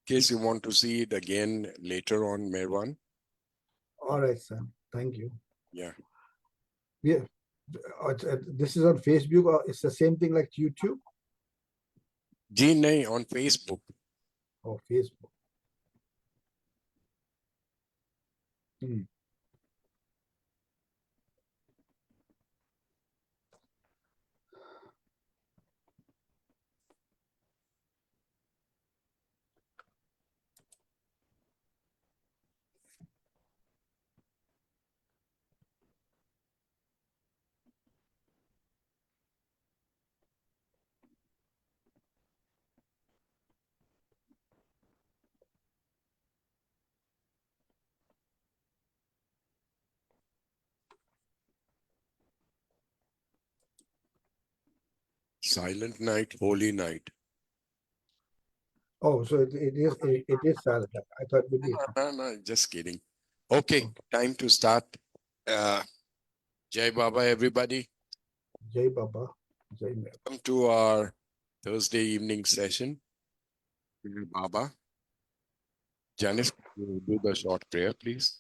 case you want to see it again later on, Meherwan. All right, sir. Thank you. Yeah. Yeah. This is on Facebook, or it's the same thing like YouTube? Ji nahi, on Facebook. Oh, Facebook. Hmm. Silent night, holy night. Oh, so it is silent. I thought it would be. No, just kidding. Okay, Okay. time to start. Jai Baba, everybody. Jai Baba. Jai Mer. Welcome to our Thursday evening session. Baba. Janice, you do the short prayer, please.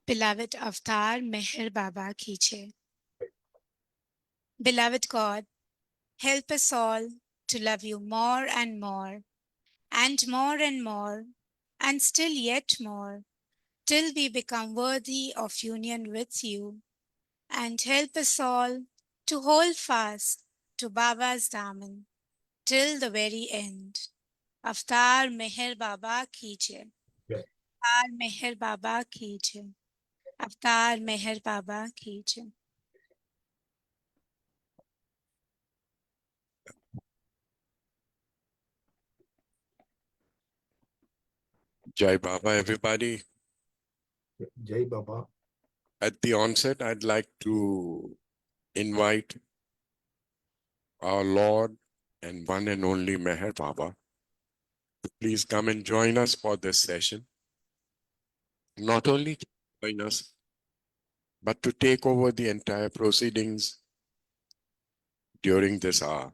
Beloved Avatar Meher Baba Kiche. Beloved God, help us all to love you more and more, and more and more, and still yet more, till we become worthy of union with you. And help us all to hold fast to Baba's Daman till the very end. Avatar Meher Baba Kiche. Yeah. Avatar Meher Baba Kiche. Avatar Meher Baba Kiche. Jai Baba, everybody. Jai Baba. At the onset, I'd like to invite our Lord and one and only Meher Baba to please come and join us for this session. Not only to join us, but to take over the entire proceedings during this hour.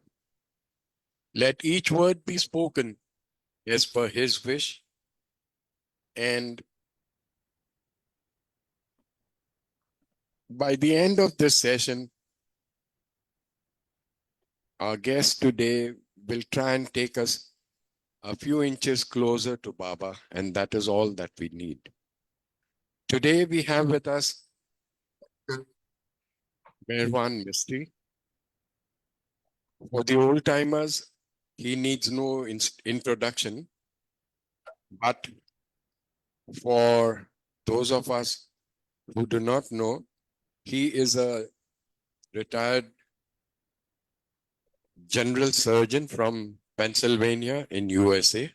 Let each word be spoken as per his wish, and by the end of this session, our guest today will try and take us a few inches closer to Baba, and that is all that we need. Today we have with us Meherwan Mistry. For the old timers, he needs no introduction, but for those of us who do not know, he is a retired general surgeon from Pennsylvania in USA.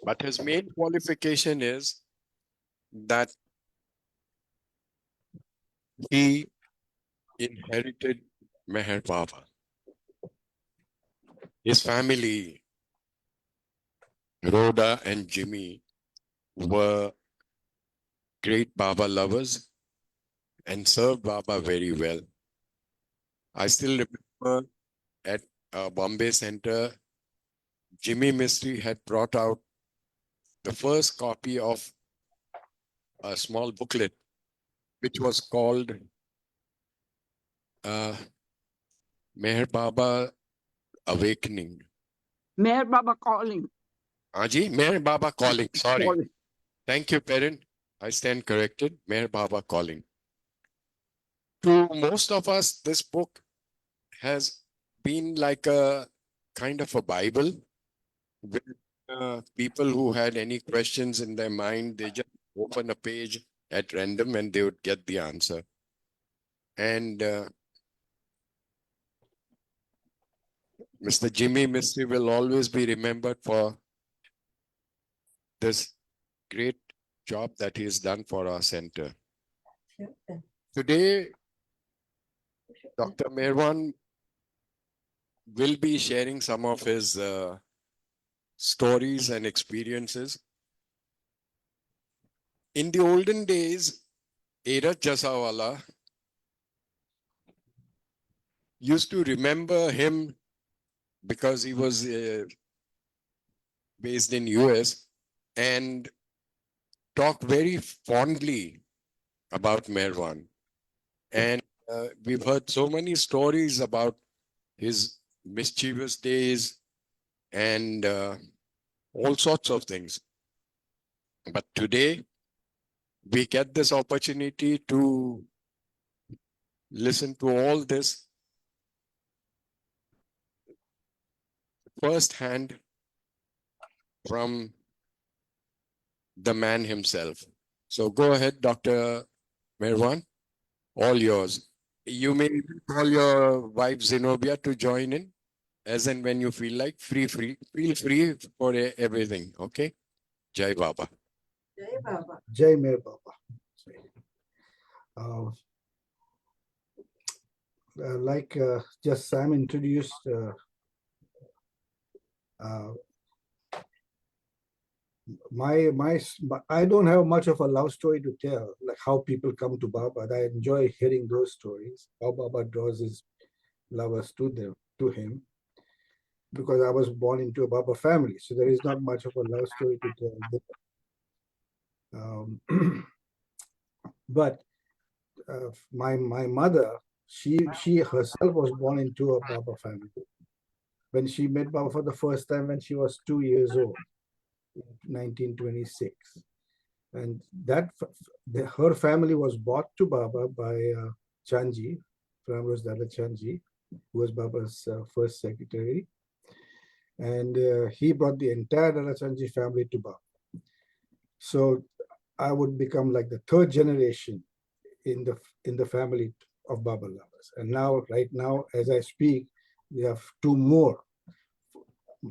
But his main qualification is that he inherited Meher Baba. His family, Rhoda and Jimmy, were great Baba lovers and served Baba very well. I still remember at Bombay Center, Jimmy Mistry had brought out the first copy of a small booklet, which was called Meher Baba Awakening. Meher Baba calling. Aji, Meher Baba calling. Sorry. Calling. Thank you, parent. I stand corrected. Meher Baba calling. To most of us, this book has been like a kind of a Bible. With people who had any questions in their mind, they just open a page at random and they would get the answer. And Mr. Jimmy Mistry will always be remembered for this great job that he's done for our center. Today, Dr. Meherwan will be sharing some of his stories and experiences. In the olden days, Erat Jasawala used to remember him because he was based in US and talked very fondly about Meherwan. And we've heard so many stories about his mischievous days and all sorts of things. But today, we get this opportunity to listen to all this firsthand from the man himself. So go ahead, Dr. Meherwan, all yours. You may call your wife Zenobia to join in as and when you feel like. Feel free for everything. Okay. Jai Baba. Jai Mehr Baba. Uh, like just Sam introduced, I don't have much of a love story to tell, like how people come to Baba. I enjoy hearing those stories, how Baba draws his lovers to him, because I was born into a Baba family, so there is not much of a love story to tell. But my mother, she herself was born into a Baba family. When she met Baba for the first time when she was 2 years old, in 1926. And her family was brought to Baba by Chanji, Ramrose Dada Chanji, who was Baba's first secretary. And he brought the entire Dada Chanji family to Baba. So I would become like the third generation in the family of Baba lovers. And now, right now, as I speak, we have two more,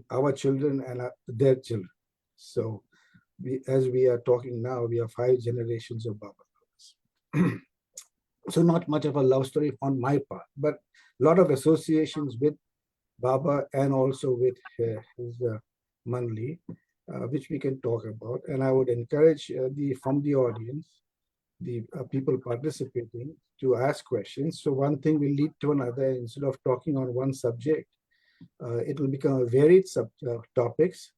our children and their children. So as we are talking now, we have 5 generations of Baba lovers. So not much of a love story on my part, but a lot of associations with Baba and also with his Manli, which we can talk about. And I would encourage from the audience, the people participating, to ask questions. So one thing will lead to another. Instead of talking on one subject, it will become a varied topics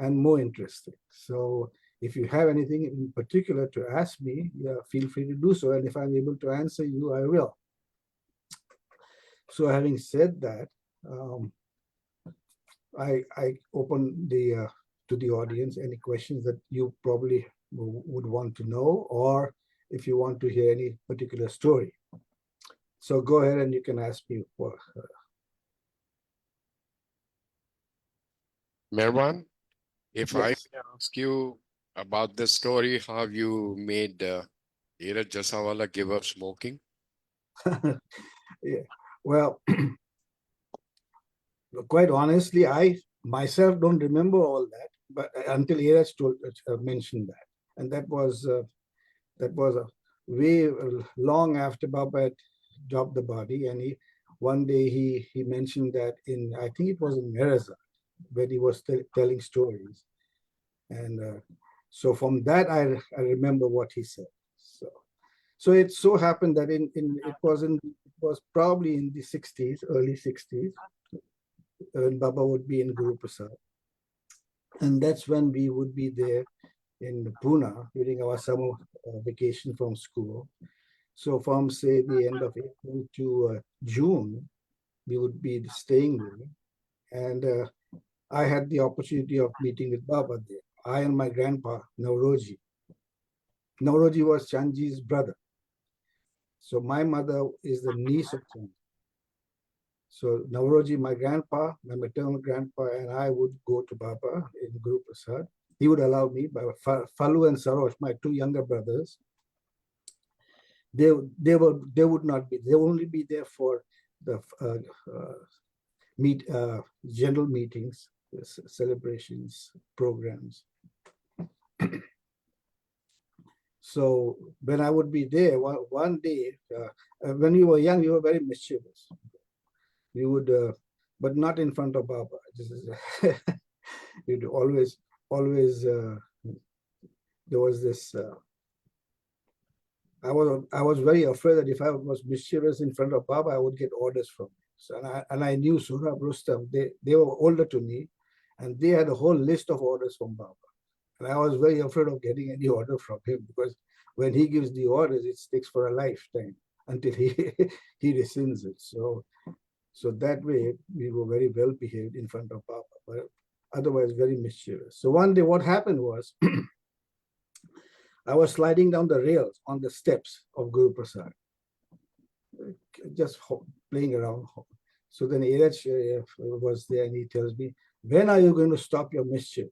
and more interesting. So if you have anything in particular to ask me, feel free to do so. And if I'm able to answer you, I will. So having said that, I open to the audience any questions that you probably would want to know, or if you want to hear any particular story. So go ahead and you can ask me for. Meherwan, if I Yes. may ask you about the story, how you made Dheeraj Jasawala give up smoking? Yeah. Well, quite honestly, I myself don't remember all that, but until Iraj mentioned that, and that was a way long after Baba had dropped the body, and one day he mentioned that in, I think it was in Mirza, where he was telling stories, and so from that I remember what he said. So it so happened that it was probably in the 60s, early 60s, when Baba would be in Guru Prasad. And that's when we would be there in Pune during our summer vacation from school. So from, say, the end of April to June, we would be staying there. And I had the opportunity of meeting with Baba there. I and my grandpa, Nauroji. Nauroji was Chanji's brother. So my mother is the niece of Chanji. So Nauroji, my grandpa, my maternal grandpa, and I would go to Baba in Guru Prasad. He would allow me, by Falu and Sarosh, my 2 younger brothers. They would not be. They would only be there for the general meetings, celebrations, programs. So when I would be there, one day, when we were young, we were very mischievous. We would, but not in front of Baba. This is you'd always there was this. I was very afraid that if I was mischievous in front of Baba, I would get orders from him. So, and I knew Surab Rustam. They were older to me, and they had a whole list of orders from Baba. And I was very afraid of getting any order from him because when he gives the orders, it sticks for a lifetime until he he rescinds it. So that way we were very well behaved in front of Baba, but otherwise very mischievous. So one day what happened was I was sliding down the rails on the steps of Guru Prasad, just playing around. So then Iraj was there and he tells me, when are you going to stop your mischief?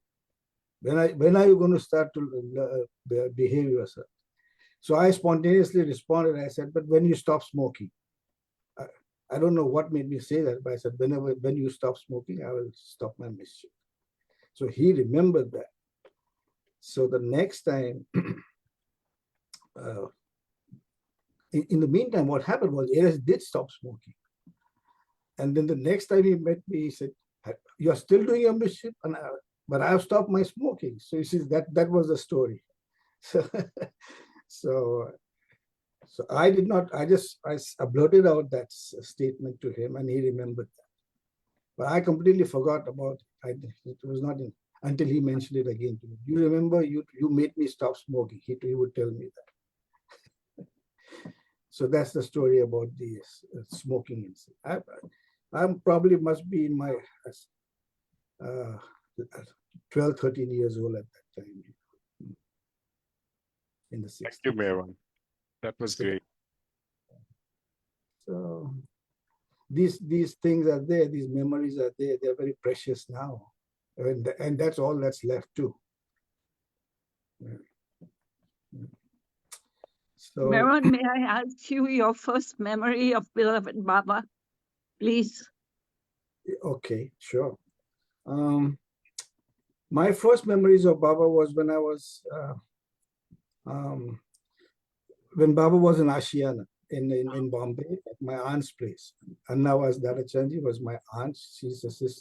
When are you going to start to behave yourself? So I spontaneously responded. I said, but when you stop smoking. I don't know what made me say that, but I said, when you stop smoking, I will stop my mischief. So he remembered that. So the next time, in the meantime, what happened was Eres did stop smoking. And then the next time he met me, he said, you're still doing your mischief? But I've stopped my smoking. So you see, that was the story. So I did not, I blurted out that statement to him and he remembered that. But I completely forgot about it. It was not until he mentioned it again to me. You remember, you made me stop smoking. He would tell me that. So that's the story about the smoking incident. I probably must be in my 12, 13 years old at that time. In the 60s. Thank you, Meherwan. That was great. So these things are there, these memories are there, they're very precious now. And that's all that's left too. So Meherwan, may I ask you your first memory of beloved Baba, please? okay, sure. My first memories of Baba was when I was when Baba was in Ashiana in Bombay at my aunt's place. Anna was Darachandji was my aunt. She's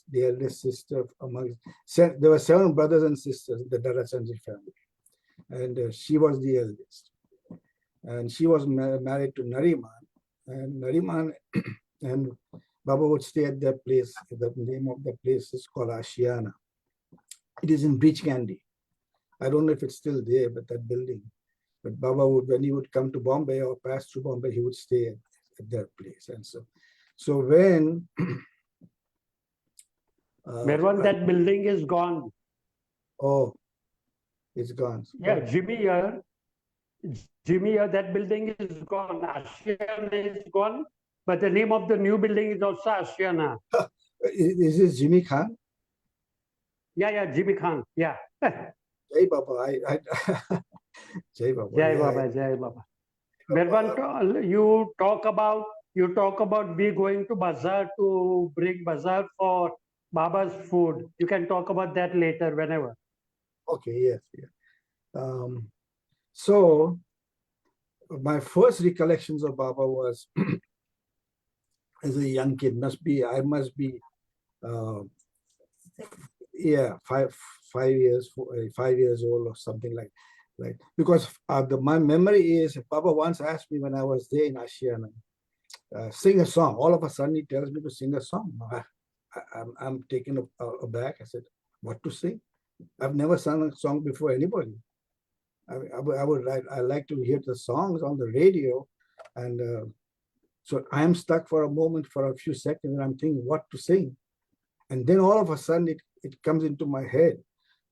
the eldest sister among. There were 7 brothers and sisters in the Darachandji family, and she was the eldest. And she was married to Nariman, and Nariman and Baba would stay at their place. The name of the place is called Ashiana. It is in Breach Candy. I don't know if it's still there, but that building. But Baba would, when he would come to Bombay or pass through Bombay, he would stay at that place. And so when Meherwan, that building is gone. Oh, it's gone. Yeah, Jimmy here, that building is gone. Ashiana is gone, but the name of the new building is also Ashiana. Is this Jimmy Khan? Yeah, Jimmy Khan. Yeah. Jai Baba. Jai Baba. Jai Baba, Jai Baba. Meherwan, you talk about we going to bazaar to bring bazaar for Baba's food. You can talk about that later, whenever. Okay, yes. So my first recollections of Baba was as a young kid. I must be, yeah, 5 years old or something like. Because my memory is Baba once asked me when I was there in Ashiana, sing a song. All of a sudden he tells me to sing a song. I'm taken aback. I said, what to sing? I've never sung a song before anybody. I like to hear the songs on the radio, and so I'm stuck for a moment, for a few seconds, and I'm thinking what to sing, and then all of a sudden it comes into my head.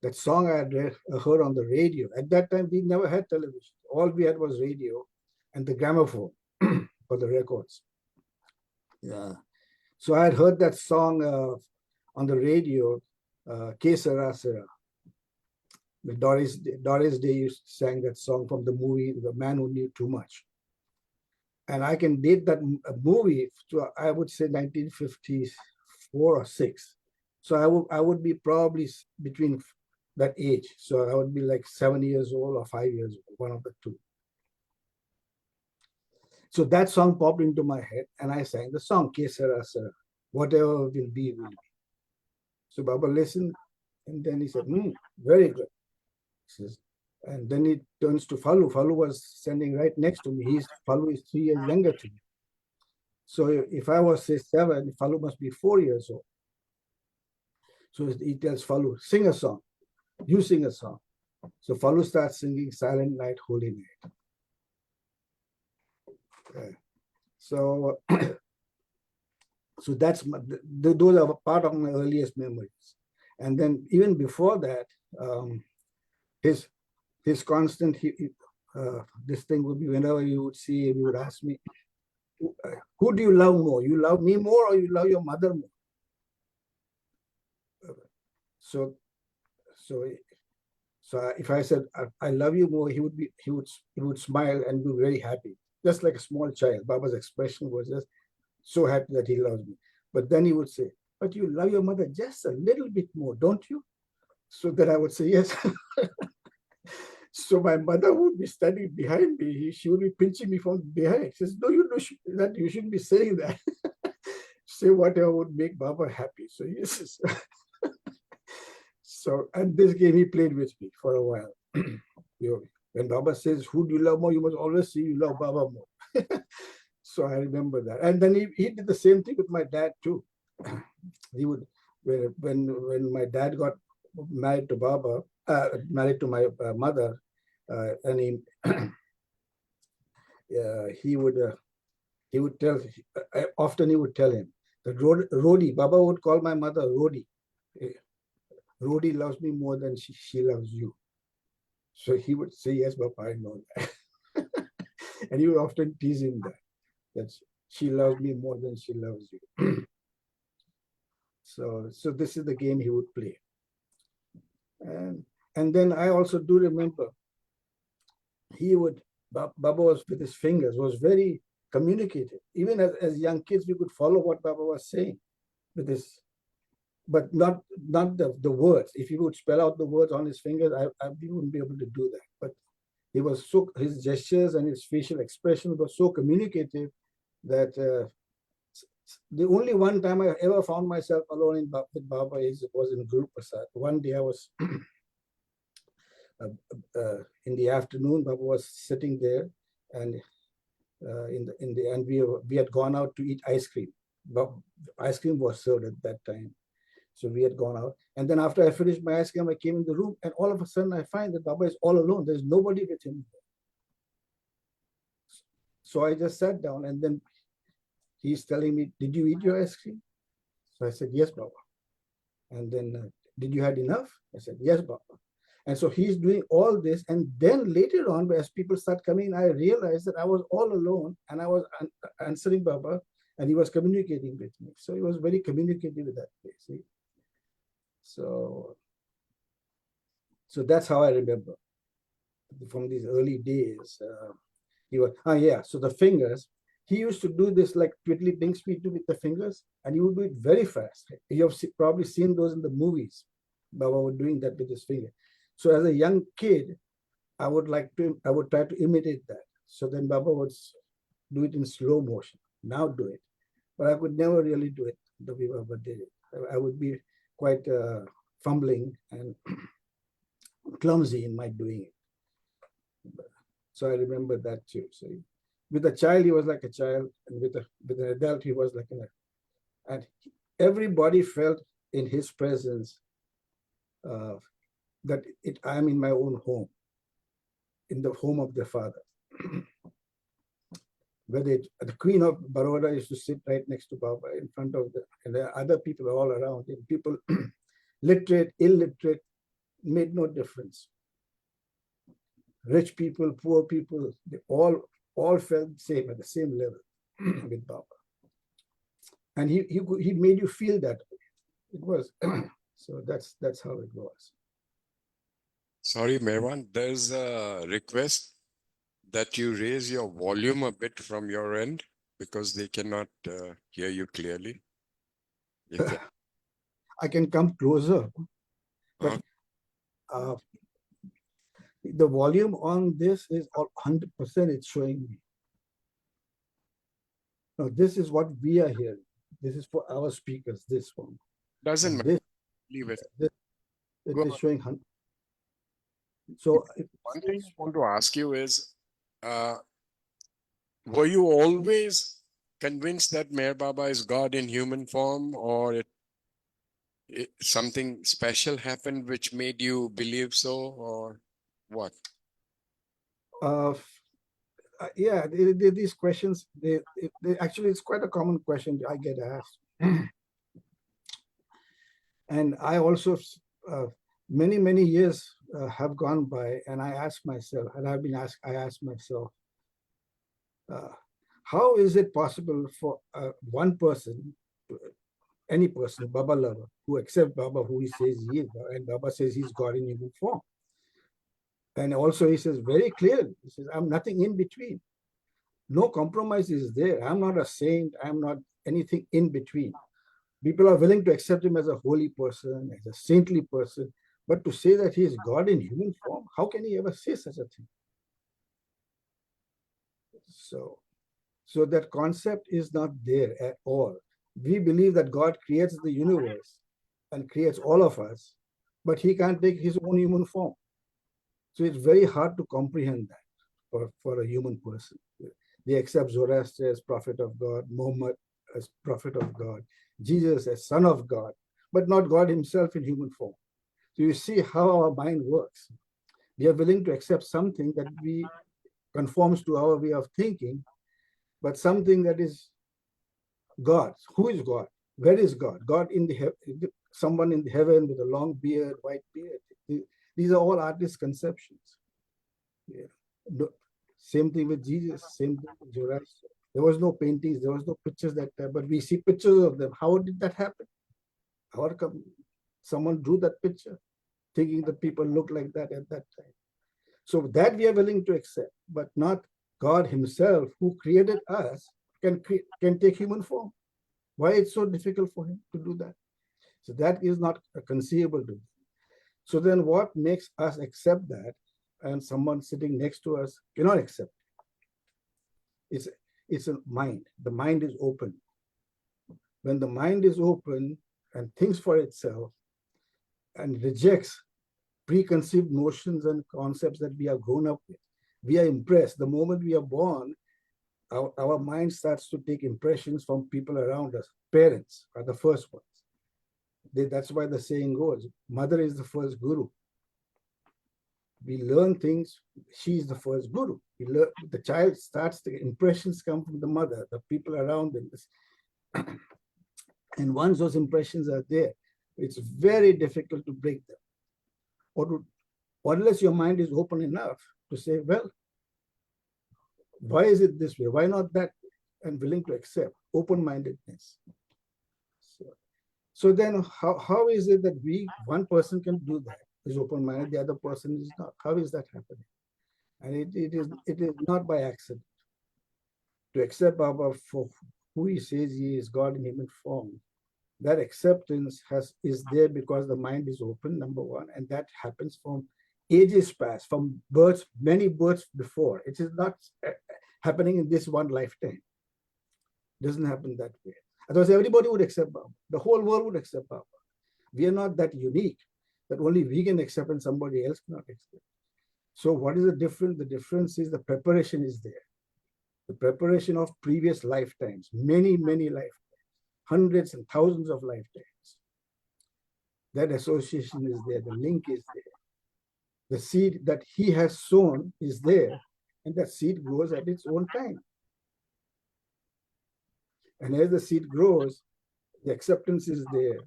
That song I had heard on the radio. At that time, we never had television. All we had was radio and the gramophone for the records. Yeah. So I had heard that song on the radio, Ke Sara Sara. Doris Day sang that song from the movie The Man Who Knew Too Much. And I can date that movie to, I would say, 1954 or 6. So I would be probably between that age. So I would be like 7 years old or 5 years old, one of the two. So that song popped into my head and I sang the song, Ke Sara Sara, whatever will be, will be. So Baba listened and then he said, very good. He says, and then he turns to Falu. Falu was standing right next to me. Falu is 3 years younger to me. So if I was say 7, Falu must be 4 years old. So he tells Falu, sing a song. You sing a song. So Falu starts singing Silent Night, Holy Night. So, so that's those are part of my earliest memories. And then even before that, his constant this thing would be whenever you would see him, he would ask me, who do you love more? You love me more, or you love your mother more? So if I said I love you more, he would smile and be very happy, just like a small child. Baba's expression was just so happy that he loves me. But then he would say, but you love your mother just a little bit more, don't you? So then I would say, yes. So my mother would be standing behind me. She would be pinching me from behind. She says, no, you shouldn't be saying that. Say whatever would make Baba happy. So yes. So, and this game he played with me for a while. When Baba says, who do you love more? You must always say you love Baba more. So I remember that. And then he did the same thing with my dad too. He would, when my dad got married to Baba, married to my mother, and he would tell, often he would tell him, that Rodi, Baba would call my mother Rodi. Rodi loves me more than she loves you. So he would say, yes, Baba, I know that. And he would often tease him that she loves me more than she loves you. So this is the game he would play. And then I also do remember Baba was with his fingers, was very communicative. Even as young kids, we could follow what Baba was saying with his, but not the words. If he would spell out the words on his fingers, we wouldn't be able to do that. But he was his gestures and his facial expression was so communicative that the only one time I ever found myself alone with Baba was in Guru Prasad. One day I was in the afternoon, Baba was sitting there, and we had gone out to eat ice cream. But ice cream was served at that time, so we had gone out. And then after I finished my ice cream, I came in the room, and all of a sudden I find that Baba is all alone. There's nobody with him. So I just sat down, and then he's telling me, "Did you eat your ice cream?" So I said, "Yes, Baba." And then, "Did you had enough?" I said, "Yes, Baba." And so he's doing all this. And then later on, as people start coming, I realized that I was all alone and I was answering Baba and he was communicating with me. So he was very communicative with that place. See? So that's how I remember from these early days. He was, so the fingers, he used to do this like twiddly things we do with the fingers, and he would do it very fast. You have probably seen those in the movies. Baba was doing that with his finger. So as a young kid, I would try to imitate that. So then Baba would do it in slow motion. Now do it. But I could never really do it the way Baba did it. I would be quite fumbling and clumsy in my doing it. So I remember that too. So with a child, he was like a child, and with an adult, he was like and everybody felt in his presence that I am in my own home, in the home of their father. Where the Queen of Baroda used to sit right next to Baba in front of and there are other people all around him. People, literate, illiterate, made no difference. Rich people, poor people, they all felt the same at the same level with Baba. And he made you feel that way. It was so that's how it was. Sorry, Meherwan, there's a request that you raise your volume a bit from your end because they cannot hear you clearly. I can come closer, but the volume on this is 100%. It's showing me. Now this is what we are hearing. This is for our speakers. This one doesn't matter. Leave it. It is showing 100. So one thing I want to ask you is, were you always convinced that Meher Baba is God in human form, or something special happened which made you believe so, or what? Yeah, these questions, they actually, it's quite a common question I get asked. And I also, many years have gone by, and I ask myself, and I ask myself, how is it possible for one person, any person, Baba lover, who accepts Baba who he says he is, and Baba says he's God in human form. And also he says very clearly, he says, I'm nothing in between. No compromise is there. I'm not a saint. I'm not anything in between. People are willing to accept him as a holy person, as a saintly person, but to say that he is God in human form, how can he ever say such a thing? So that concept is not there at all. We believe that God creates the universe and creates all of us, but he can't take his own human form. So it's very hard to comprehend that for a human person. They accept Zoroaster as prophet of God, Muhammad as prophet of God, Jesus as son of God, but not God himself in human form. So you see how our mind works. We are willing to accept something that we conforms to our way of thinking, but something that is God. Who is God? Where is God? God in someone in the heaven with a long beard, white beard. These are all artist conceptions. Yeah. Same thing with Jesus, same thing with Zoroaster. There was no paintings, there was no pictures that time, but we see pictures of them. How did that happen? How come someone drew that picture, thinking that people look like that at that time? So that we are willing to accept, but not God himself, who created us, can take human form. Why it's so difficult for him to do that? So that is not conceivable to them. So then what makes us accept that, and someone sitting next to us cannot accept? It's a mind. The mind is open. When the mind is open and thinks for itself and rejects preconceived notions and concepts that we have grown up with, we are impressed. The moment we are born, our mind starts to take impressions from people around us. Parents are the first ones. That's why the saying goes, mother is the first guru. We learn things, she is the first guru. The child starts, the impressions come from the mother, the people around them. And once those impressions are there, it's very difficult to break them. Or unless your mind is open enough to say, well, why is it this way? Why not that way? And willing to accept open-mindedness. So then how is it that one person can do that, is open-minded, the other person is not? How is that happening? And it is not by accident. To accept Baba for who he says he is, God in human form, that acceptance is there because the mind is open, number one, and that happens from ages past, from births, many births before. It is not happening in this one lifetime. It doesn't happen that way. Otherwise, everybody would accept Baba. The whole world would accept Baba. We are not that unique that only we can accept and somebody else cannot accept. So what is the difference? The difference is the preparation is there. The preparation of previous lifetimes, many lifetimes, hundreds and thousands of lifetimes. That association is there, the link is there. The seed that he has sown is there, and that seed grows at its own time. And as the seed grows, the acceptance is there,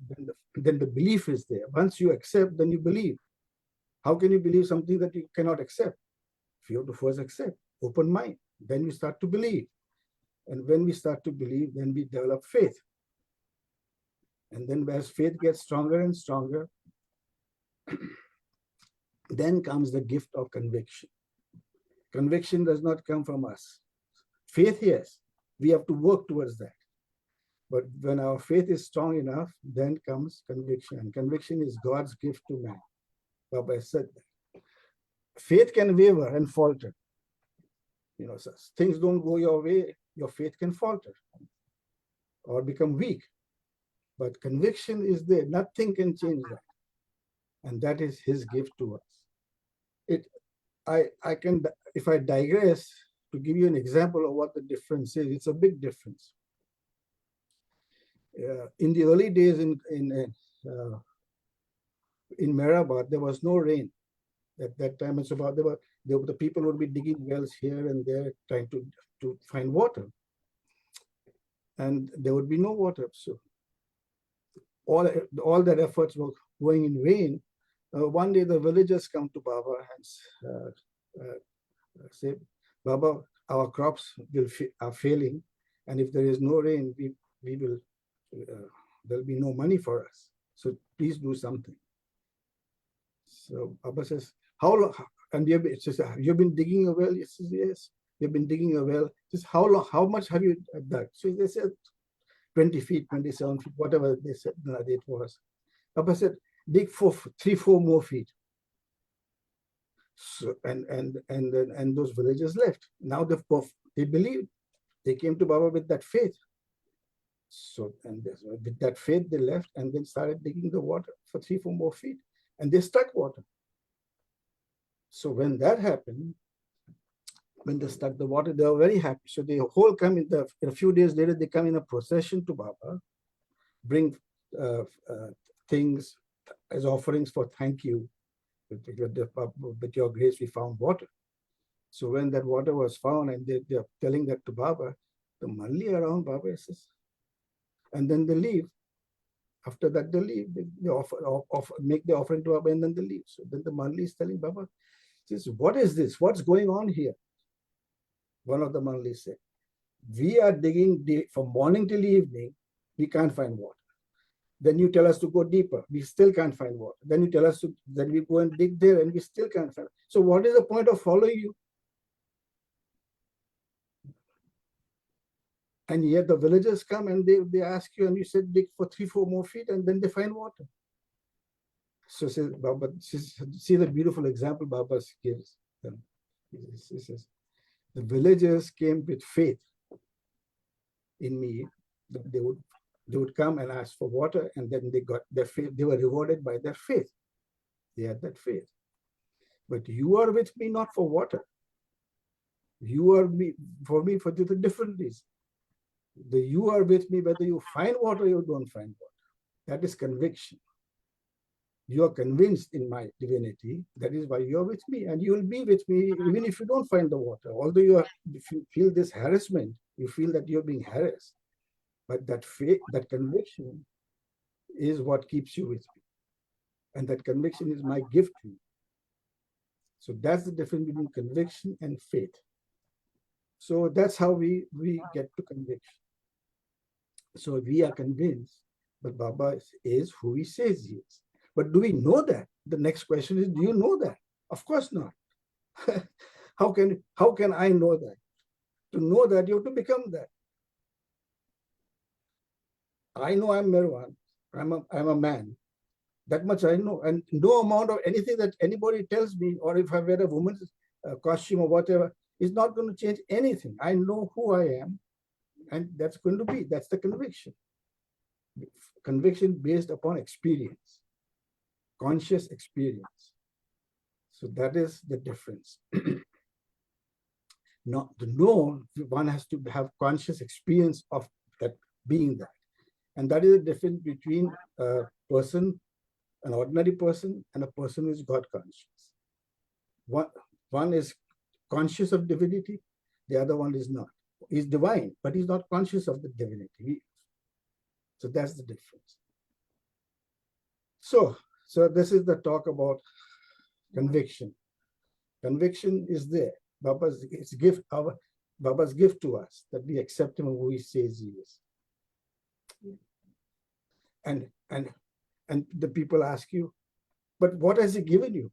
then the belief is there. Once you accept, then you believe. How can you believe something that you cannot accept? You have to first accept, open mind. Then we start to believe. And when we start to believe, then we develop faith. And then as faith gets stronger and stronger, then comes the gift of conviction. Conviction does not come from us. Faith, yes, we have to work towards that. But when our faith is strong enough, then comes conviction. And conviction is God's gift to man. Baba said that. Faith can waver and falter. So things don't go your way, your faith can falter or become weak. But conviction is there. Nothing can change that. And that is his gift to us. I can, if I digress to give you an example of what the difference is, it's a big difference. in the early days in Meherwan, there was no rain. At that time, it's about the people would be digging wells here and there, trying to find water, and there would be no water. So all their efforts were going in vain. One day, the villagers come to Baba and say, Baba, our crops are failing, and if there is no rain, we will there'll be no money for us. So please do something. So Baba says, how long? And you've been digging a well? He says, yes, we've been digging a well. He says, how long? How much have you dug? So they said 20 feet, 27 feet, whatever they said it was. Baba said, dig for 3-4 more feet. So and those villagers left. Now they believed. They came to Baba with that faith. So with that faith they left and then started digging the water for 3-4 more feet, and they struck water. So when that happened, when they struck the water, they were very happy. So they whole come in a few days later, they come in a procession to Baba, bring things as offerings for thank you. With your grace, we found water. So when that water was found, and they're telling that to Baba, the Malli around Baba says, and then they leave. After that, they leave. They make the offering to Baba, and then they leave. So then the Malli is telling Baba, says, what is this? What's going on here? One of the Mallis said, we are digging from morning till evening. We can't find water. Then you tell us to go deeper. We still can't find water. Then you tell us then we go and dig there, and we still can't find. So what is the point of following you? And yet the villagers come and they ask you, and you said dig for 3-4 more feet, and then they find water. So says Baba, see the beautiful example Baba gives them. He says, the villagers came with faith in me. They would come and ask for water, and then they got their faith. They were rewarded by their faith. They had that faith. But you are with me not for water. You are for me for the different reason. You are with me whether you find water or you don't find water. That is conviction. You are convinced in my divinity. That is why you are with me, and you will be with me even if you don't find the water. Although if you feel this harassment, you feel that you're being harassed. But that faith, that conviction is what keeps you with me. And that conviction is my gift to you. So that's the difference between conviction and faith. So that's how we get to conviction. So we are convinced that Baba is who he says he is. But do we know that? The next question is, do you know that? Of course not. How can I know that? To know that, you have to become that. I know I'm Meherwan. I'm a man. That much I know. And no amount of anything that anybody tells me, or if I wear a woman's costume or whatever, is not going to change anything. I know who I am, and that's going to be. That's the conviction. Conviction based upon experience, conscious experience. So that is the difference. Not to know, one has to have conscious experience of that being that. And that is the difference between a person, an ordinary person, and a person who is God conscious. One is conscious of divinity, the other one is not. He's divine, but he's not conscious of the divinity. So that's the difference. So this is the talk about conviction. Conviction is there. Baba's gift to us, that we accept him who he says he is. And the people ask you, but what has he given you?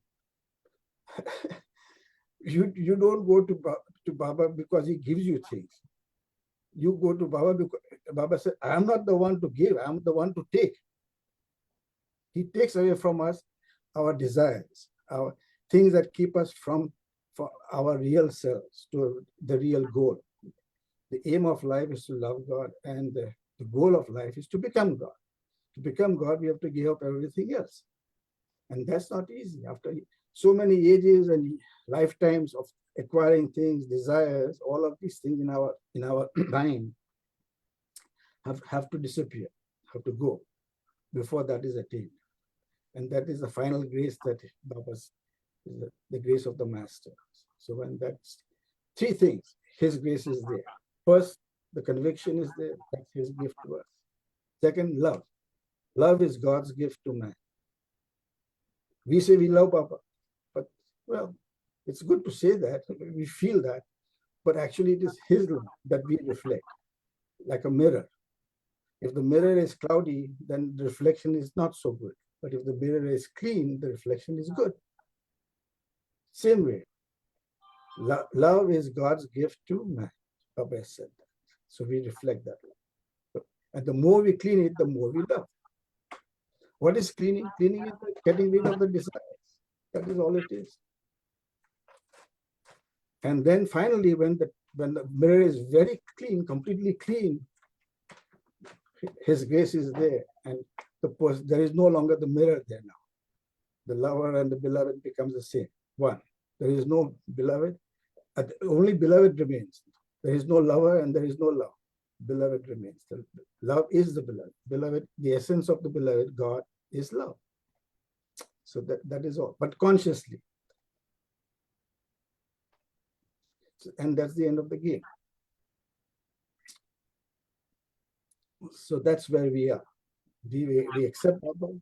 You don't go to Baba because he gives you things. You go to Baba because Baba said, I am not the one to give, I am the one to take. He takes away from us our desires, our things that keep us from our real selves to the real goal. The aim of life is to love God, and the goal of life is to become God. To become God, we have to give up everything else. And that's not easy. After so many ages and lifetimes of acquiring things, desires, all of these things in our mind have to disappear. have to go before that is attained. And that is the final grace that Baba's, the grace of the Master. So when that's three things, his grace is there. First, the conviction is there, that's his gift to us. Second, love. Love is God's gift to man. We say we love Baba, but well, it's good to say that, we feel that, but actually it is his love that we reflect, like a mirror. If the mirror is cloudy, then the reflection is not so good. But if the mirror is clean, the reflection is good. Same way, love is God's gift to man. Baba said that. So we reflect that love. And the more we clean it, the more we love. What is cleaning? Cleaning is getting rid of the desires. That is all it is. And then finally, when the mirror is very clean, completely clean, his grace is there, and there is no longer the mirror there now. The lover and the beloved becomes the same one. There is no beloved, only beloved remains. There is no lover and there is no love. Beloved remains. The love is the beloved. Beloved, the essence of the beloved, God, is love. So that is all, but consciously. And that's the end of the game. So that's where we are. We accept Baba.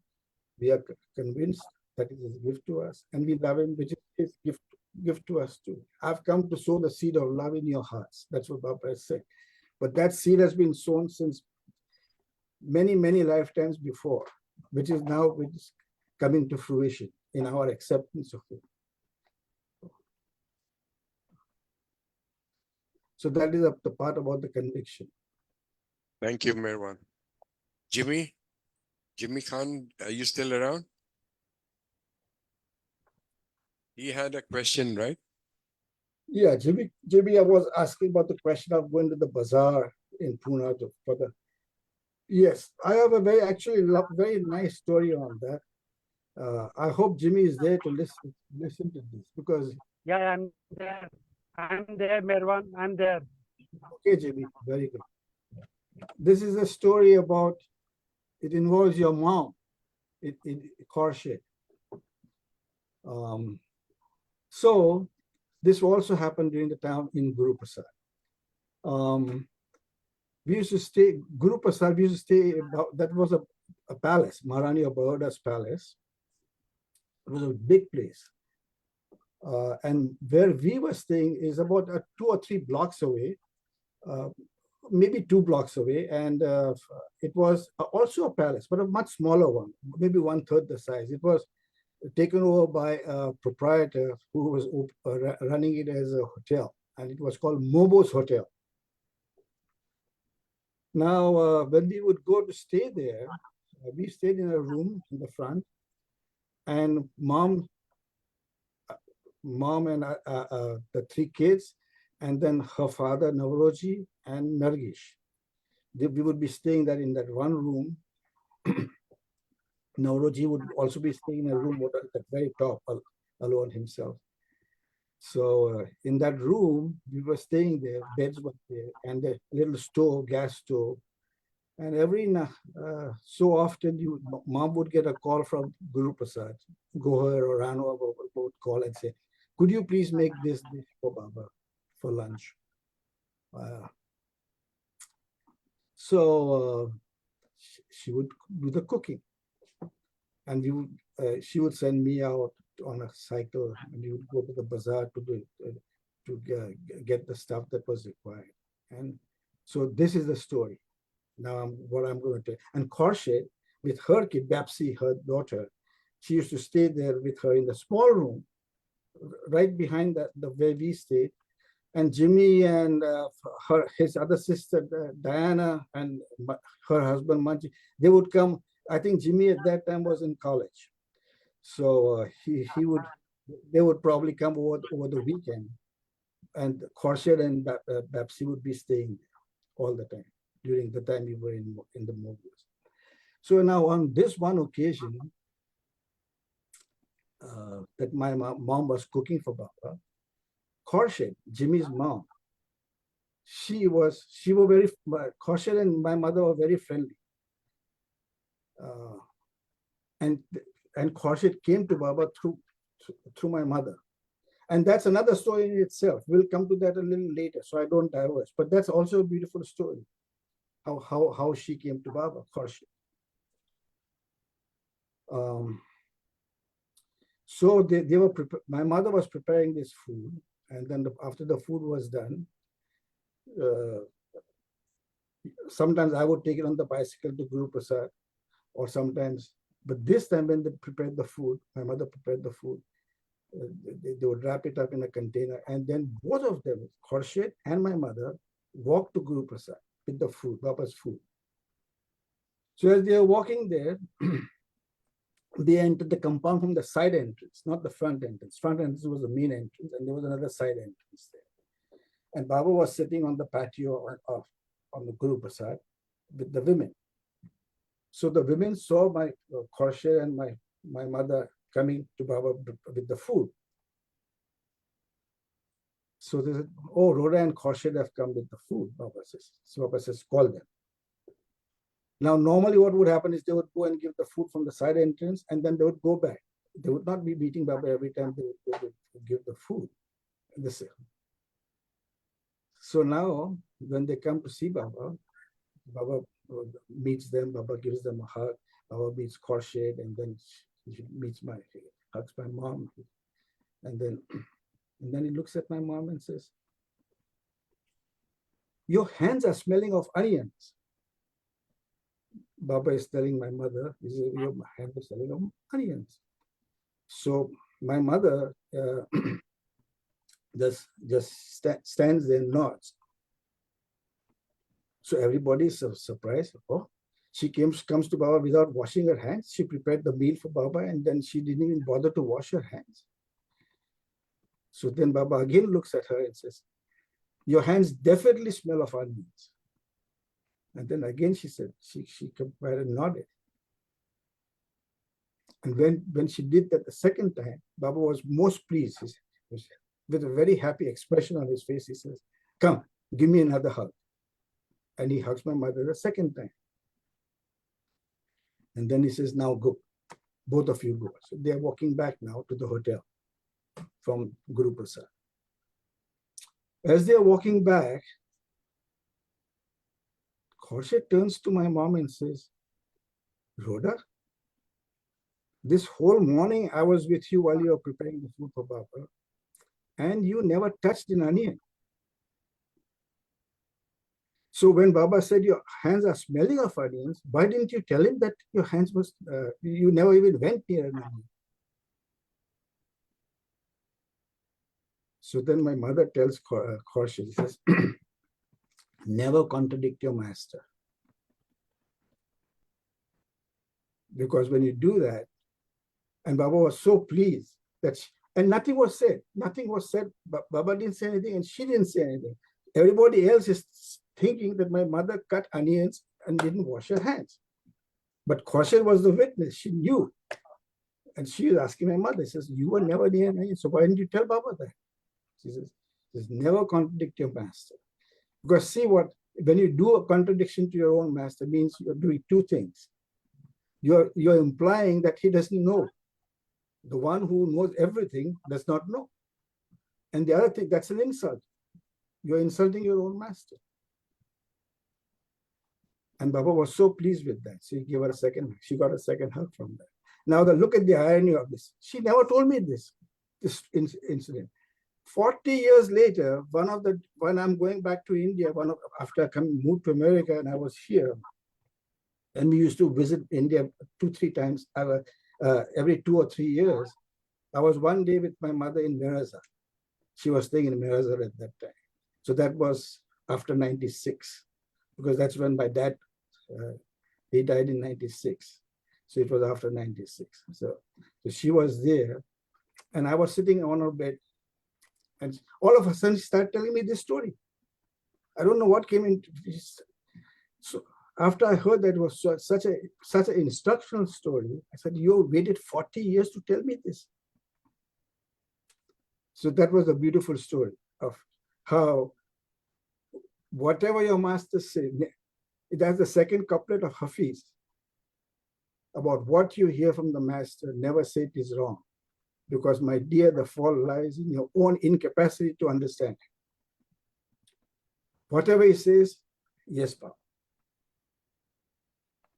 We are convinced that it is a gift to us, and we love him, which is his gift to us too. I've come to sow the seed of love in your hearts. That's what Baba has said. But that seed has been sown since many, many lifetimes before, which is now coming to fruition in our acceptance of it. So that is the part about the conviction. Thank you, Meherwan. Jimmy Khan, are you still around? He had a question, right? Yeah, Jimmy, I was asking about the question of going to the bazaar in Pune for the. Yes, I have a very nice story on that. I hope Jimmy is there to listen to this, because. Yeah, I'm there, Meherwan. I'm there. Okay, Jimmy, very good. This is a story about. It involves your mom. In Khorshid. So this also happened during the time in Guru Prasad. We used to stay, Guru Prasad, we used to stay, that was a palace, Maharani of Baroda's palace. It was a big place. And where we were staying is about 2 or 3 blocks away, maybe 2 blocks away. And it was also a palace, but a much smaller one, maybe 1/3 the size. It was taken over by a proprietor who was running it as a hotel, and it was called Mobo's Hotel. Now, when we would go to stay there, we stayed in a room in the front, and mom and the 3 kids, and then her father, Navroji, and Nargish. We would be staying there in that one room. Navroji would also be staying in a room at the very top, alone himself. So in that room, we were staying there, beds were there, and a little stove, gas stove. And every so often, mom would get a call from Guru Prasad, Gohar or Rano would call and say, could you please make this dish for Baba for lunch? So she would do the cooking. And she would send me out on a cycle, and we would go to the bazaar to get the stuff that was required. And so this is the story. Now what I'm going to tell. And Khorshid, with her kid, Bapsi, her daughter, she used to stay there with her in the small room, right behind the where we stayed. And Jimmy and his other sister, Diana, and her husband, Manji, they would come. I think Jimmy at that time was in college. So they would probably come over the weekend, and Khorshid and Bapsi would be staying there all the time during the time we were in the movies. So now on this one occasion that my mom was cooking for Baba, Khorshid, Jimmy's mom, Khorshid and my mother were very friendly. and Khorshid came to Baba through my mother. And that's another story in itself. We'll come to that a little later, so I don't diverge. But that's also a beautiful story, how she came to Baba, Khorshid. So they were my mother was preparing this food, and then after the food was done, sometimes I would take it on the bicycle to Guru Prasad, or sometimes, but this time when they prepared the food, my mother prepared the food, they would wrap it up in a container, and then both of them, Khorshid and my mother, walked to Guru Prasad with the food, Baba's food. So as they were walking there, they entered the compound from the side entrance, not the front entrance. Front entrance was the main entrance, and there was another side entrance there. And Baba was sitting on the patio on the Guru Prasad with the women. So the women saw my Khorshid and my mother coming to Baba with the food. So they said, oh, Rhoda and Khorshid have come with the food, Baba says. So Baba says, call them. Now, normally what would happen is they would go and give the food from the side entrance, and then they would go back. They would not be meeting Baba every time they would give the food. So now, when they come to see Baba, Baba meets them, Baba gives them a hug, Baba meets Khorshid, and then he hugs my mom. And then he looks at my mom and says, your hands are smelling of onions. Baba is telling my mother, your hands are smelling of onions. So my mother just stands there and nods. So everybody is surprised. Oh, she comes to Baba without washing her hands. She prepared the meal for Baba, and then she didn't even bother to wash her hands. So then Baba again looks at her and says, your hands definitely smell of onions. And then again she said, she compared and nodded. And when she did that the second time, Baba was most pleased. With a very happy expression on his face, he says, come, give me another hug. And he hugs my mother the second time. And then he says, now go, both of you go. So they are walking back now to the hotel from Guru Prasad. As they are walking back, Khorshid turns to my mom and says, Rhoda, this whole morning I was with you while you were preparing the food for Baba, and you never touched an onion. So when Baba said your hands are smelling of onions, why didn't you tell him that your hands was, you never even went near an onion? So then my mother tells Khorshid, she says, never contradict your master. Because when you do that, and Baba was so pleased that, and nothing was said. Nothing was said. Baba didn't say anything, and she didn't say anything. Everybody else is thinking that my mother cut onions and didn't wash her hands. But Khorshid was the witness. She knew. And she was asking my mother, she says, you were never near an onion, so why didn't you tell Baba that? She says, never contradict your master. Because see what, when you do a contradiction to your own master, means you're doing two things. You're implying that he doesn't know. The one who knows everything does not know. And the other thing, that's an insult. You're insulting your own master. And Baba was so pleased with that. So he gave her she got a second hug from that. Now look at the irony of this. She never told me this incident. 40 years later, when I'm going back to India, after I moved to America and I was here, and we used to visit India 2-3 times every 2 or 3 years. I was one day with my mother in Mirza. She was staying in Mirza at that time. So that was after 96, because that's when my dad, he died in 96. So it was after 96. So she was there, and I was sitting on her bed, and all of a sudden she started telling me this story. I don't know what came into this. So after I heard that it was such an instructional story, I said, you waited 40 years to tell me this. So that was a beautiful story of how whatever your master said, it has the second couplet of Hafiz. about what you hear from the master, never say it is wrong. Because, my dear, the fault lies in your own incapacity to understand. Whatever he says, yes, Baba.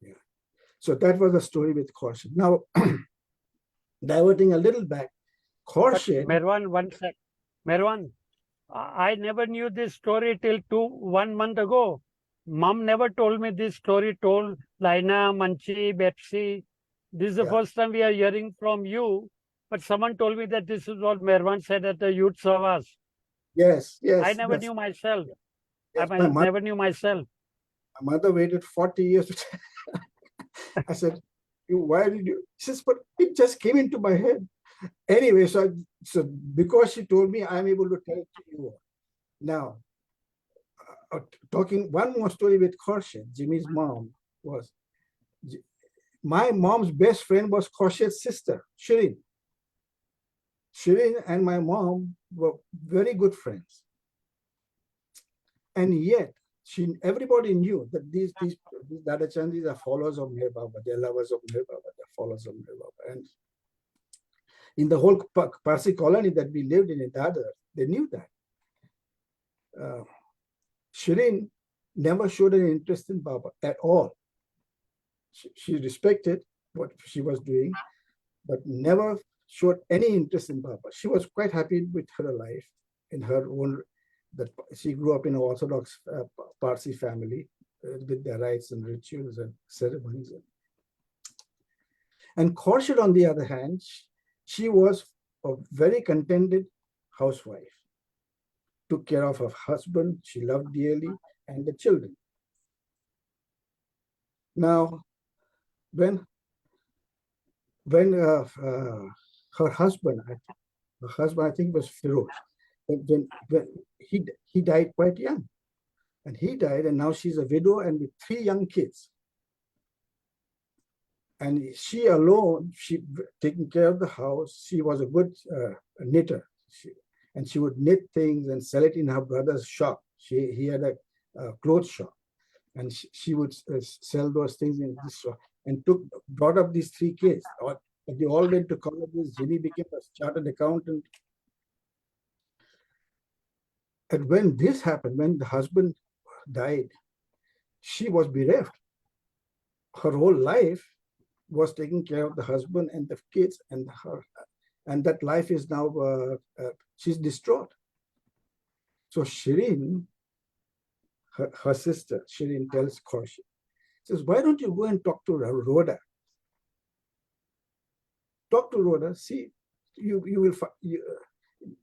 Yeah. So that was the story with Khorshid. Now, diverting a little back, But Khorshid, Meherwan, one sec. Meherwan, I never knew this story till 1 month ago. Mom never told me this story, told Laina, Manchi, Bepsi. This is the Yeah. first time we are hearing from you. But someone told me that this is what Meherwan said at the youth service. yes, I yes, never knew myself. yes, I never knew myself. my mother waited 40 years. I said, why did you? She says, but it just came into my head. Anyway, so because she told me, I'm able to tell it to you. Now, talking one more story with Khorshid, Jimmy's mom was, my mom's best friend was Khorshid's sister, Shirin. Shirin and my mom were very good friends. And yet, everybody knew that these Dadachandis are followers of Meher Baba, they're lovers of Meher Baba, they're followers of Meher Baba. And in the whole Parsi colony that we lived in Dadar, they knew that. Shirin never showed any interest in Baba at all. She respected what she was doing, but never showed any interest in Baba. She was quite happy with her life in her own, that she grew up in an Orthodox Parsi family with their rites and rituals and ceremonies. And Khorshid, on the other hand, she was a very contented housewife. Took care of her husband, she loved dearly, and the children. Now, when her husband, I think was Firoz, when he died quite young, and he died, and now she's a widow and with 3 young kids. And she alone, she taking care of the house. She was a good knitter, and she would knit things and sell it in her brother's shop. He had a clothes shop, and she would sell those things in this shop, and brought up these 3 kids. They all went to college. Jimmy became a chartered accountant. And when this happened, when the husband died, she was bereft. Her whole life was taking care of the husband and the kids and her, and that life is now she's distraught. So Shirin, her sister Shirin, tells Khorshid, says, why don't you go and talk to Rhoda? Talk to Rhoda, see, you will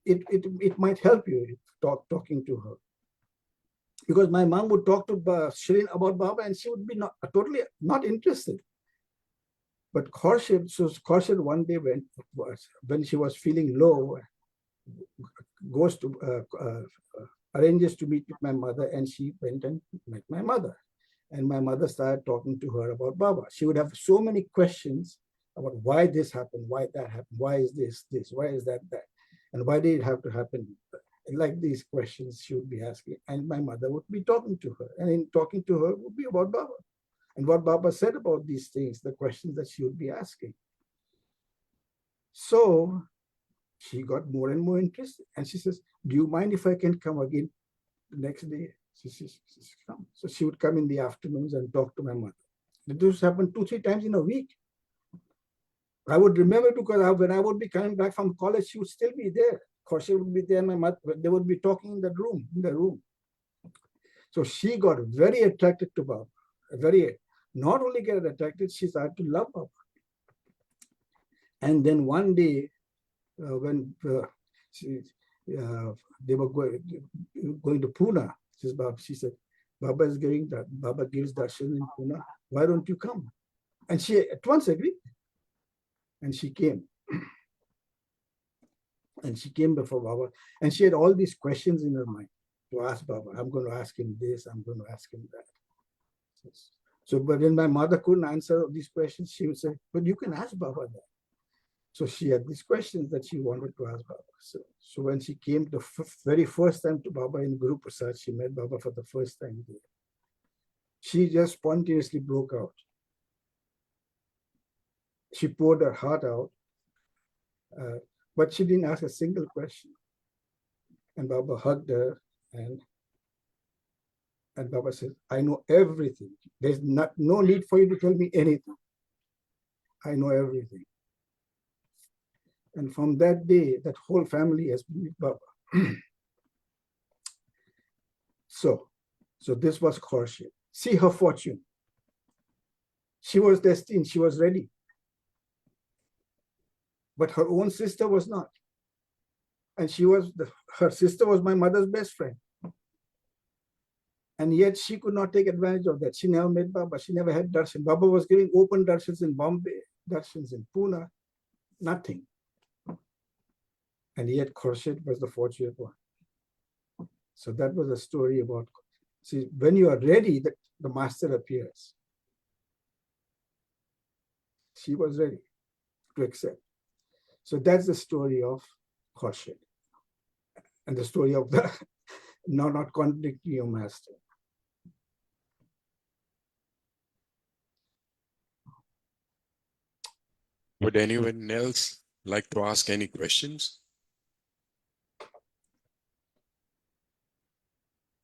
it might help you talking to her. Because my mom would talk to Shirin about Baba, and she would be totally not interested. But Khorshid one day when she was feeling low, goes to arranges to meet with my mother, and she went and met my mother. And my mother started talking to her about Baba. She would have so many questions about why this happened, why that happened, why is this, why is that, and why did it have to happen? And like these questions she would be asking, and my mother would be talking to her, and in talking to her would be about Baba. And what Baba said about these things, the questions that she would be asking. So she got more and more interested. And she says, do you mind if I can come again the next day? She says, come. So she would come in the afternoons and talk to my mother. This happened 2-3 times in a week. I would remember, because when I would be coming back from college, she would still be there. Khorshid would be there, and my mother, they would be talking in the room. So she got very attracted to Baba. Not only get attracted, she started to love Baba. And then one day, when they were going to Pune, she said, Baba is giving that. Baba gives darshan in Pune. Why don't you come? And she at once agreed. And she came. And she came before Baba. And she had all these questions in her mind to ask Baba. I'm going to ask him this. I'm going to ask him that. So, but when my mother couldn't answer these questions, she would say, but you can ask Baba that. So she had these questions that she wanted to ask Baba. So when she came the very first time to Baba in Guru Prasad, she met Baba for the first time there. She just spontaneously broke out. She poured her heart out, but she didn't ask a single question. And Baba hugged her, and Baba said, I know everything. There's no need for you to tell me anything. I know everything. And from that day, that whole family has been with Baba. So this was courtship. See her fortune. She was destined, she was ready. But her own sister was not. And her sister was my mother's best friend. And yet she could not take advantage of that. She never met Baba. She never had darshan. Baba was giving open darshans in Bombay, darshans in Pune, nothing. And yet Khurshid was the fortunate one. So that was a story about, see, when you are ready, the master appears. She was ready to accept. So that's the story of Khurshid. And the story of the not contradicting your master. Would anyone else like to ask any questions?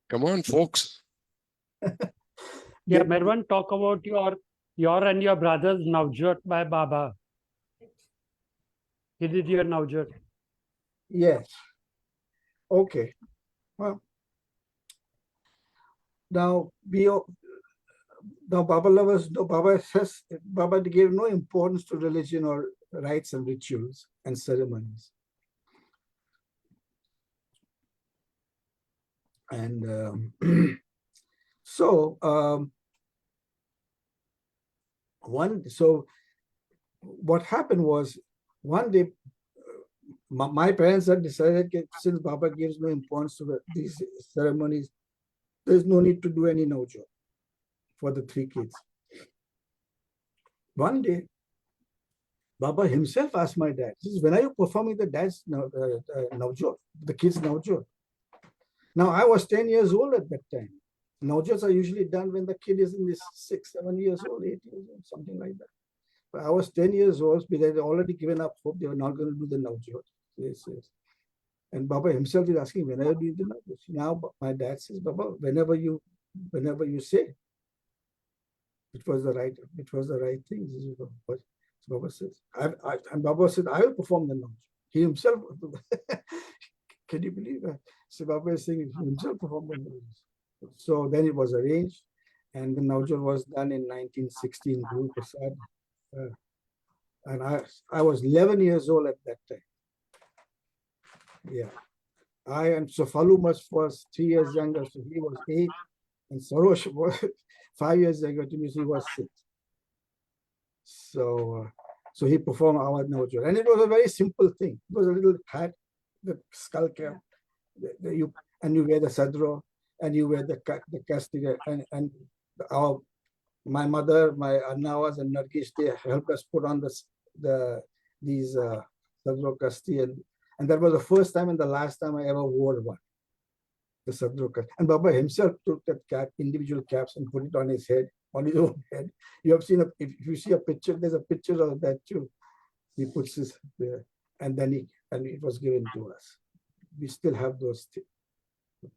Come on, folks. Yeah, Meherwan, talk about your and your brother's Navjot by Baba. He did your Navjot. Yes. Okay. Well, now Baba lovers, Baba gave no importance to religion or rites and rituals and ceremonies. And so what happened was, one day my parents had decided that since Baba gives no importance to these ceremonies, there's no need to do any Navjot for the three kids. One day, Baba himself asked my dad, he says, when are you performing the dad's Navjot, the kids' Navjot? Now, I was 10 years old at that time. Navjots are usually done when the kid is in this 6, 7 years old, 8 years old, something like that. But I was 10 years old because they had already given up hope they were not going to do the Navjot. Yes. And Baba himself is asking, when are you doing the Navjot? Now my dad says, Baba, whenever you say, it was the right thing. This is what Baba says. And Baba said, I will perform the Navjot. He himself, can you believe that? So Baba is saying he himself performed the Navjot. So then it was arranged, and the Navjot was done in 1916, Guru Prasad. And I was 11 years old at that time. Yeah. And so Falu was 3 years younger, so he was 8, and Sarosh was 5 years younger to me, so he was 6. So he performed our Navjot, and it was a very simple thing. It was a little hat, the skull cap, you wear the sadro, and you wear the castigate, and my mother, my Annawas and Nargish, they helped us put on these sadro kasti, and that was the first time and the last time I ever wore one, the sadro kasti. And Baba himself took that cap, individual caps, and put it on his head, on his own head. You have seen if you see a picture, there's a picture of that too. He puts his there, and then it was given to us. We still have those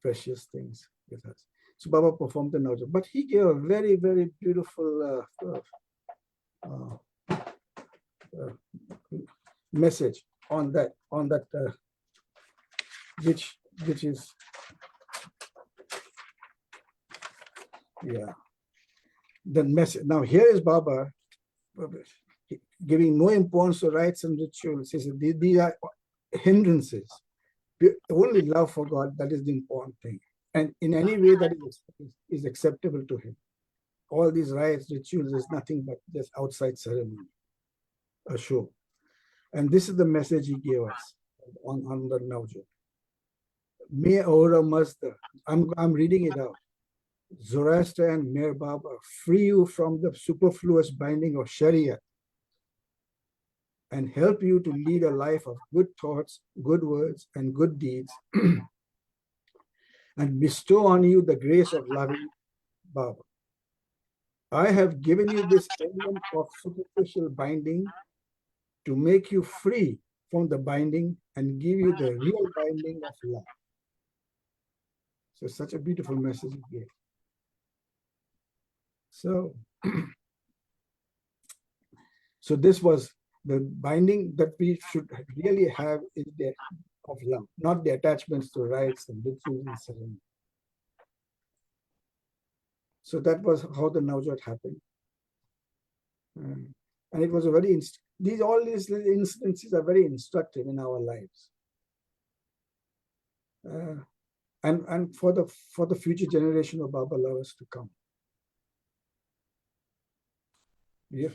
precious things with us. So Baba performed the Navjot, but he gave a very, very beautiful message on that which is, yeah, the message. Now here is Baba giving no importance to rites and rituals. He said these are hindrances. Only love for God, that is the important thing. And in any way that is acceptable to him. All these rites, rituals is nothing but just outside ceremony, a show. And this is the message he gave us on the Navjot. Me aura mazda. I'm reading it out. Zoroaster and Meher Baba free you from the superfluous binding of Sharia and help you to lead a life of good thoughts, good words, and good deeds, and bestow on you the grace of loving Baba. I have given you this emblem of superficial binding to make you free from the binding and give you the real binding of love. So such a beautiful message he gave. So, so this was the binding that we should really have is the of love, not the attachments to rites and rituals and ceremonies. So that was how the Navjot happened. And it was a very, all these little instances are very instructive in our lives. And for the future generation of Baba lovers to come. Yeah.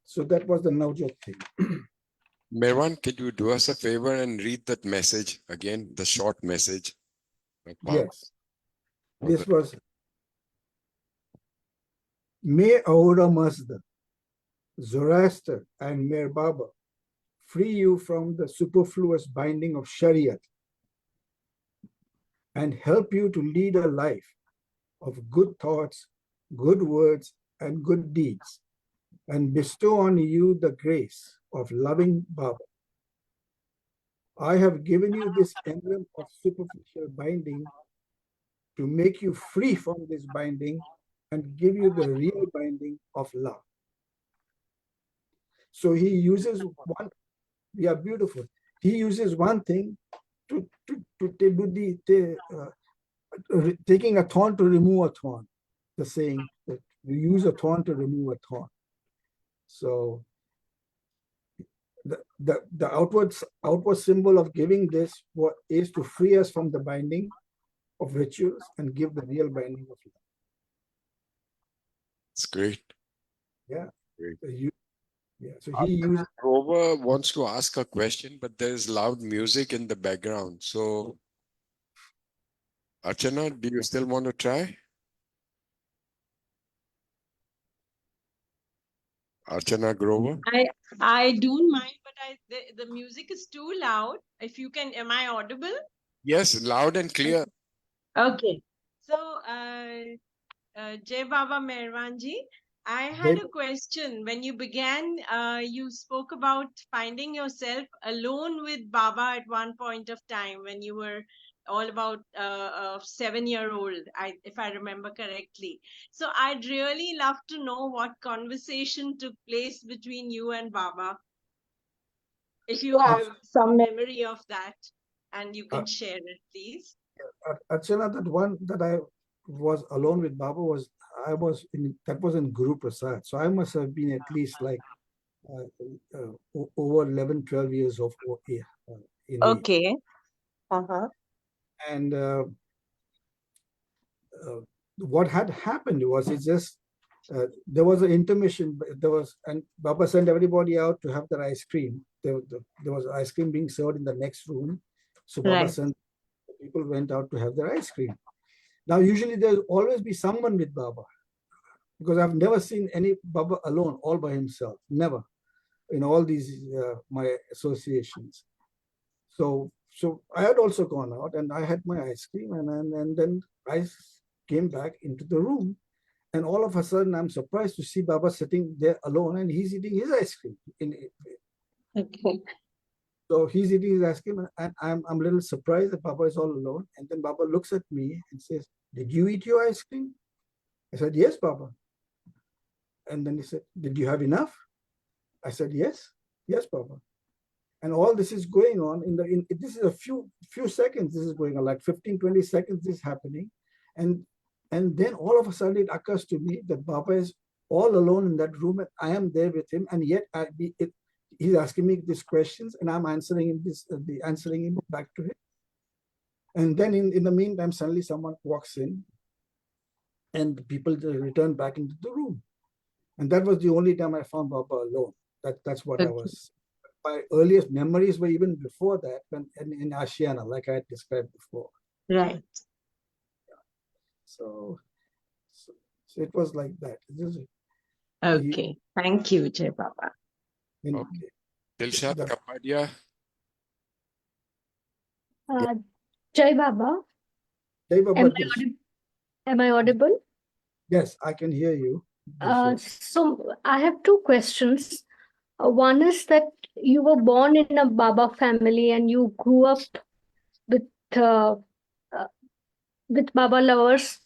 So that was the Navjot thing. Meherwan, could you do us a favor and read that message again, the short message of Baba? Yes. This was May Ahura Mazda, Zoroaster, and Mir Baba free you from the superfluous binding of Shariat and help you to lead a life of good thoughts, good words, and good deeds, and bestow on you the grace of loving Baba. I have given you this emblem of superficial binding to make you free from this binding and give you the real binding of love. So he uses one, we are beautiful. He uses one thing to do taking a thorn to remove a thorn. The saying that you use a thorn to remove a thorn. So the outward symbol of giving this is to free us from the binding of rituals and give the real binding of love. It's great. Yeah. Great. So he used. Grover wants to ask a question, but there's loud music in the background. So, Archana, do you still want to try? Archana Grover? I don't mind, but the music is too loud. If you can, am I audible? Yes, loud and clear. Okay. So, Jai Baba Meherwan ji, I had a question. When you began, you spoke about finding yourself alone with Baba at one point of time when you were all about 7-year-old, if I remember correctly. So I'd really love to know what conversation took place between you and Baba. If you have some memory of that and you can share it, please. Archana, that one that I was alone with Baba was in Guru Prasad. So I must have been at least like over 11, 12 years of in age. Okay. Uh-huh. And what had happened was there was an intermission. And Baba sent everybody out to have their ice cream. There was ice cream being served in the next room. So Baba sent people went out to have their ice cream. Now, usually there'll always be someone with Baba, because I've never seen any Baba alone, all by himself. Never, in all these my associations. So I had also gone out and I had my ice cream, and then I came back into the room, and all of a sudden I'm surprised to see Baba sitting there alone, and he's eating his ice cream. Okay. So he's eating his ice cream, and I'm a little surprised that Baba is all alone. And then Baba looks at me and says, "Did you eat your ice cream?" I said, "Yes, Baba." And then he said, "Did you have enough?" I said, "Yes, Baba." And all this is going on this is a few seconds. This is going on, like 15, 20 seconds. This is happening, and then all of a sudden it occurs to me that Baba is all alone in that room, and I am there with him, and yet he's asking me these questions, and I'm answering him back to him. And then in the meantime, suddenly someone walks in, and people return back into the room. And that was the only time I found Baba alone. That's what I was. My earliest memories were even before that, when in Ashiana, like I had described before. Right. So it was like that. Okay. Thank you, Jai Baba. Okay. Dilshad Kapadia. Jai Baba. Jai Baba. Am I audible? Yes, I can hear you. So I have two questions. One is that you were born in a Baba family and you grew up with uh, uh, with Baba lovers,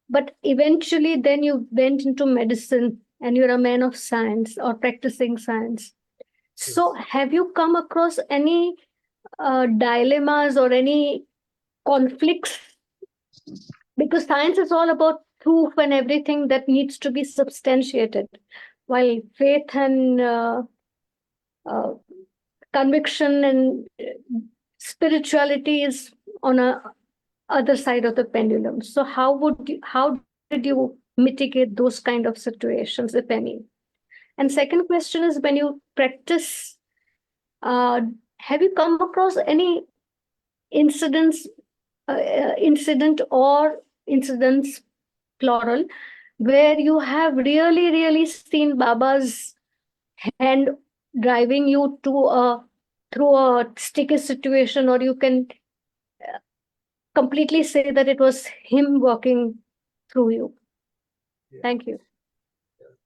but eventually then you went into medicine and you're a man of science or practicing science. So have you come across any dilemmas or any conflicts? Because science is all about proof and everything that needs to be substantiated, while faith and uh, conviction and spirituality is on a other side of the pendulum. So how did you mitigate those kind of situations, if any? And second question is, when you practice, uh, have you come across any incidents, incident or incidents plural, where you have really seen Baba's hand driving you to a through a sticky situation, or you can completely say that it was him working through you? Yeah. Thank you.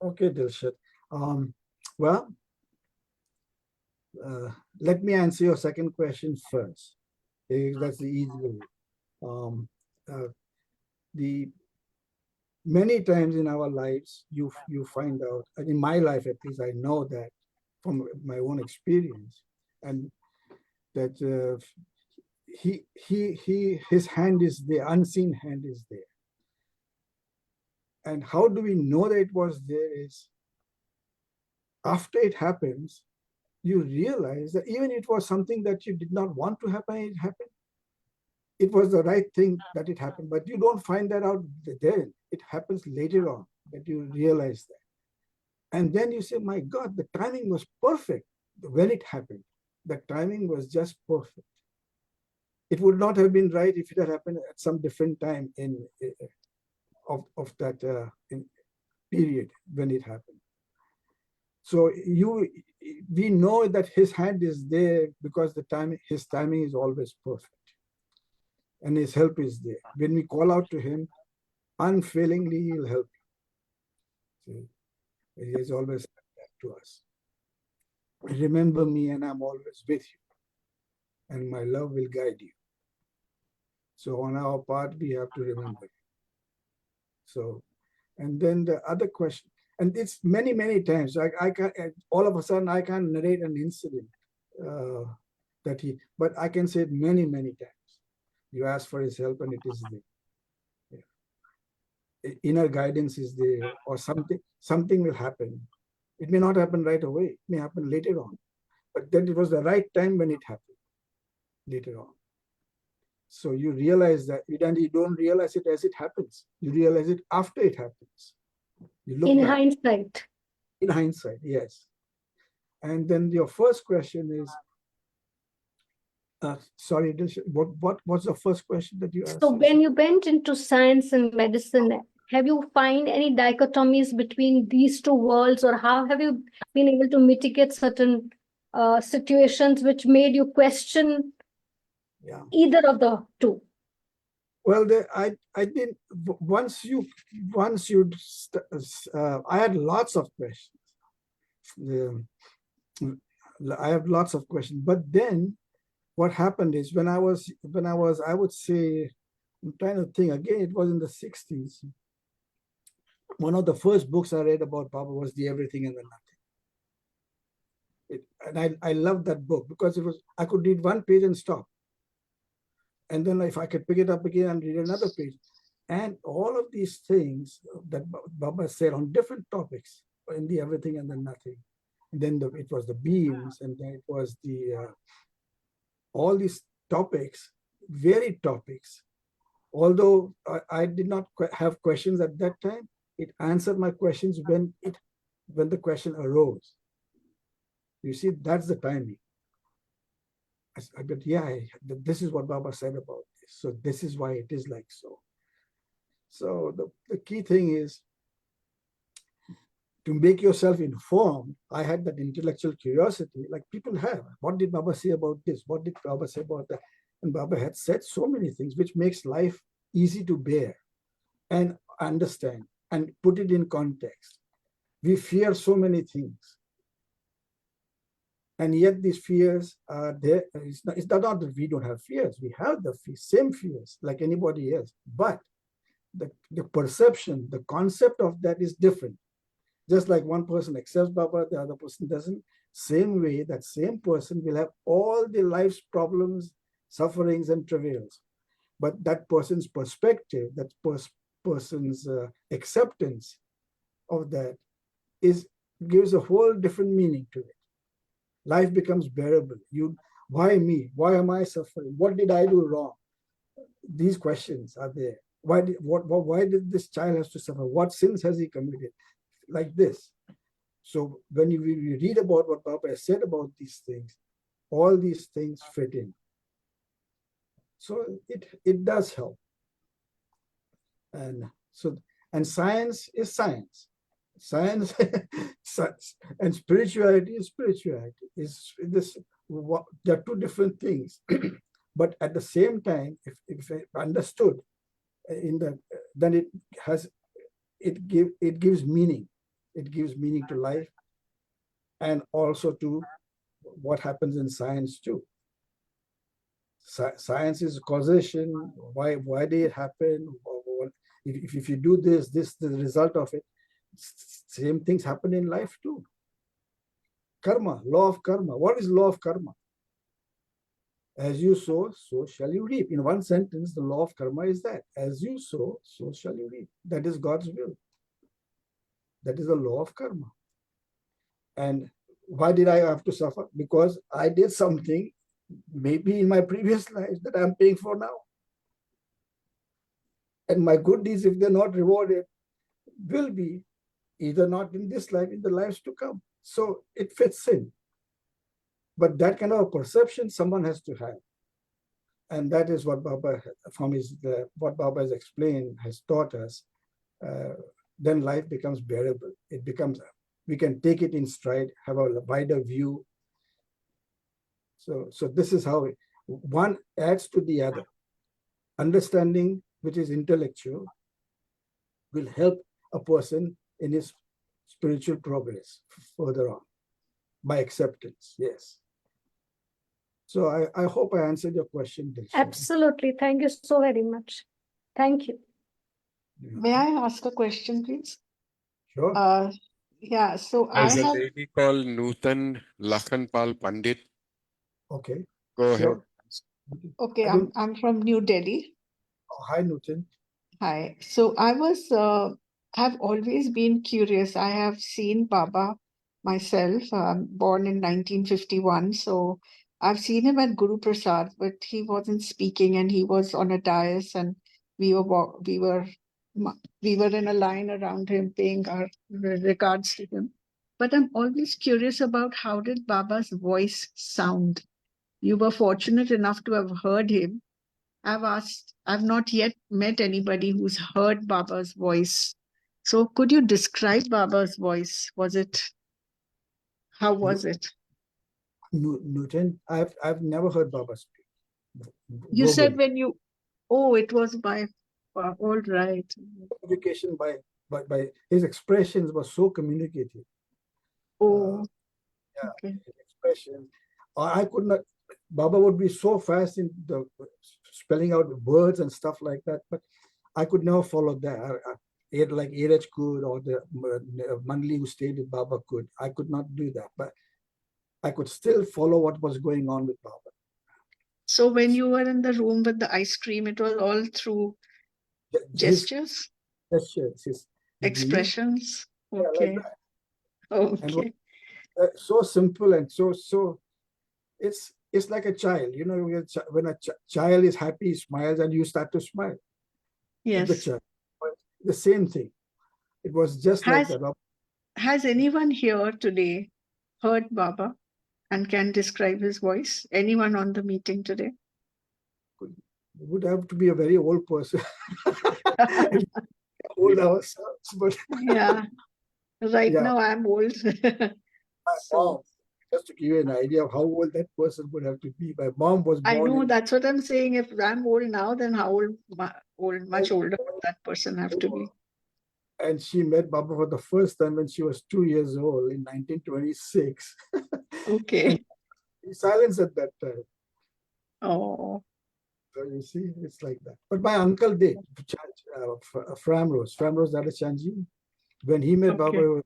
Okay, Dilshad. Well, let me answer your second question first. That's the easy way. The many times in our lives, you find out, and in my life at least, I know that from my own experience, and that his hand is there, unseen hand is there. And how do we know that it was there is, after it happens, you realize that even it was something that you did not want to happen, it happened. It was the right thing that it happened, but you don't find that out then. It happens later on that you realize that. And then you say, my God, the timing was perfect when it happened. The timing was just perfect. It would not have been right if it had happened at some different time of that period when it happened. So we know that his hand is there because his timing is always perfect, and his help is there. When we call out to him, unfailingly he'll help you. See, he has always said that to us. Remember me, and I'm always with you, and my love will guide you. So on our part, we have to remember. So, and then the other question, and it's many times. I can't, all of a sudden I can't narrate an incident but I can say it many times. You ask for his help, and it is there. Yeah. Inner guidance is there, or something will happen. It may not happen right away. It may happen later on, but then it was the right time when it happened later on. So you realize that, and you don't realize it as it happens. You realize it after it happens. You look In back. hindsight. In hindsight, yes. And then your first question is, sorry, what's the first question that you asked? So when you went into science and medicine, have you find any dichotomies between these two worlds, or how have you been able to mitigate certain situations which made you question either of the two? Well, I didn't. I had lots of questions. I have lots of questions, but then what happened is when I was, I would say, I'm trying to think again, it was in the 60s. One of the first books I read about Baba was The Everything and the Nothing. And I loved that book because I could read one page and stop. And then if I could pick it up again and read another page. And all of these things that Baba said on different topics in The Everything and the Nothing. And then it was the beings, and then it was all these topics, varied topics. Although I did not have questions at that time, it answered my questions when the question arose. You see, that's the timing. I got, this is what Baba said about this. So this is why it is like so. So the key thing is to make yourself informed. I had that intellectual curiosity, like people have. What did Baba say about this? What did Baba say about that? And Baba had said so many things which makes life easy to bear and understand. and put it in context. We fear so many things. And yet these fears are there. It's not that we don't have fears. We have the same fears like anybody else. But the perception, the concept of that is different. Just like one person accepts Baba, the other person doesn't. Same way, that same person will have all the life's problems, sufferings, and travails. But that person's perspective, that person's acceptance of that gives a whole different meaning to it. Life becomes bearable. Why me? Why am I suffering? What did I do wrong? These questions are there. Why did this child have to suffer? What sins has he committed? Like this. So when we read about what Baba has said about these things, all these things fit in. So it does help. And science is science. Science and spirituality is spirituality. They're two different things. But at the same time, if understood, then it gives meaning. It gives meaning to life and also to what happens in science too. Science is causation. Why did it happen? If you do this the result of it. Same things happen in life too. Karma, law of karma. What is law of karma? As you sow, so shall you reap. In one sentence, the law of karma is that. As you sow, so shall you reap. That is God's will. That is the law of karma. And why did I have to suffer? Because I did something maybe in my previous life that I'm paying for now. And my good deeds, if they're not rewarded, will be either not in this life, in the lives to come. So it fits in. But that kind of perception someone has to have. And that is what Baba, what Baba has explained, has taught us. Then life becomes bearable. We can take it in stride, have a wider view. So this is how one adds to the other. Understanding, which is intellectual, will help a person in his spiritual progress further on by acceptance. Yes. So I hope I answered your question, Dilsha. Absolutely. Thank you so very much. Thank you. May I ask a question, please? Sure. Yeah, so There's I a have, lady called Nutan Lakhanpal Pandit. Okay. Go Sure. ahead. okay, I don't- I'm from New Delhi. Oh, hi, Nutan. Hi. So I have always been curious. I have seen Baba myself, born in 1951. So I've seen him at Guru Prasad, but he wasn't speaking and he was on a dais and we were in a line around him paying our regards to him. But I'm always curious about how did Baba's voice sound? You were fortunate enough to have heard him. I've not yet met anybody who's heard Baba's voice. So could you describe Baba's voice? How was it? Nutan, I've never heard Baba speak. You said verbally. it was all right. Communication by his expressions was so communicative. Oh, Yeah, okay. his expressions. I could not. Baba would be so fast in the spelling out words and stuff like that, but I could never follow that. Like Iraj could, or the Mandli who stayed with Baba could. I could not do that, but I could still follow what was going on with Baba. So when you were in the room with the ice cream, it was all through His gestures, gestures, his expressions. yeah, Okay. like that. And Okay. so simple and so it's like a child, when a child is happy, he smiles, and you start to smile with the Yes. child. The same thing. It was just like that. Has anyone here today heard Baba and can describe his voice? Anyone on the meeting today? It would have to be a very old person. Old ourselves, but Yeah. Right yeah, now I'm old. my So mom, just to give you an idea of how old that person would have to be. My mom was I born know in that's what I'm saying. If I'm old now, then how much older would that person have to be? and she met Baba for the first time when she was 2 years old in 1926. Okay. Silence at that time. Oh. So you see, it's like that. But my uncle did. Framrose Dadachanji. When he met Baba, Okay.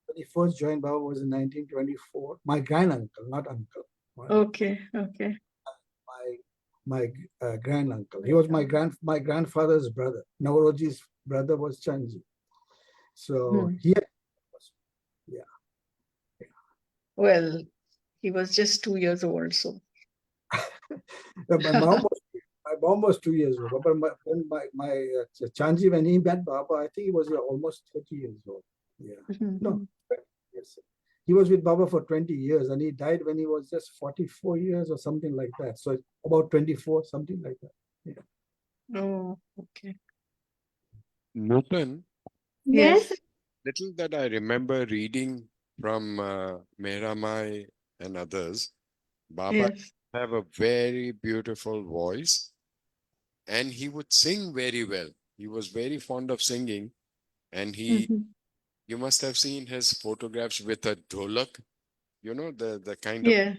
when he first joined Baba was in 1924. My granduncle, not uncle. Okay. Okay. My granduncle. He was my grandfather's brother. Navroji's brother was Chanji. So Hmm. he, Well, he was just 2 years old, so. my mom was 2 years old. But Chanji, when he met Baba, I think he was almost 30 years old. Yeah. No. Yes. He was with Baba for 20 years and he died when he was just 44 years or something like that. So about 24, something like that. Yeah. Oh, okay. Nutan, Yes. little that I remember reading from Meheramai and others, Baba Yes. have a very beautiful voice and he would sing very well. He was very fond of singing and you must have seen his photographs with a dholak, the kind of Yeah.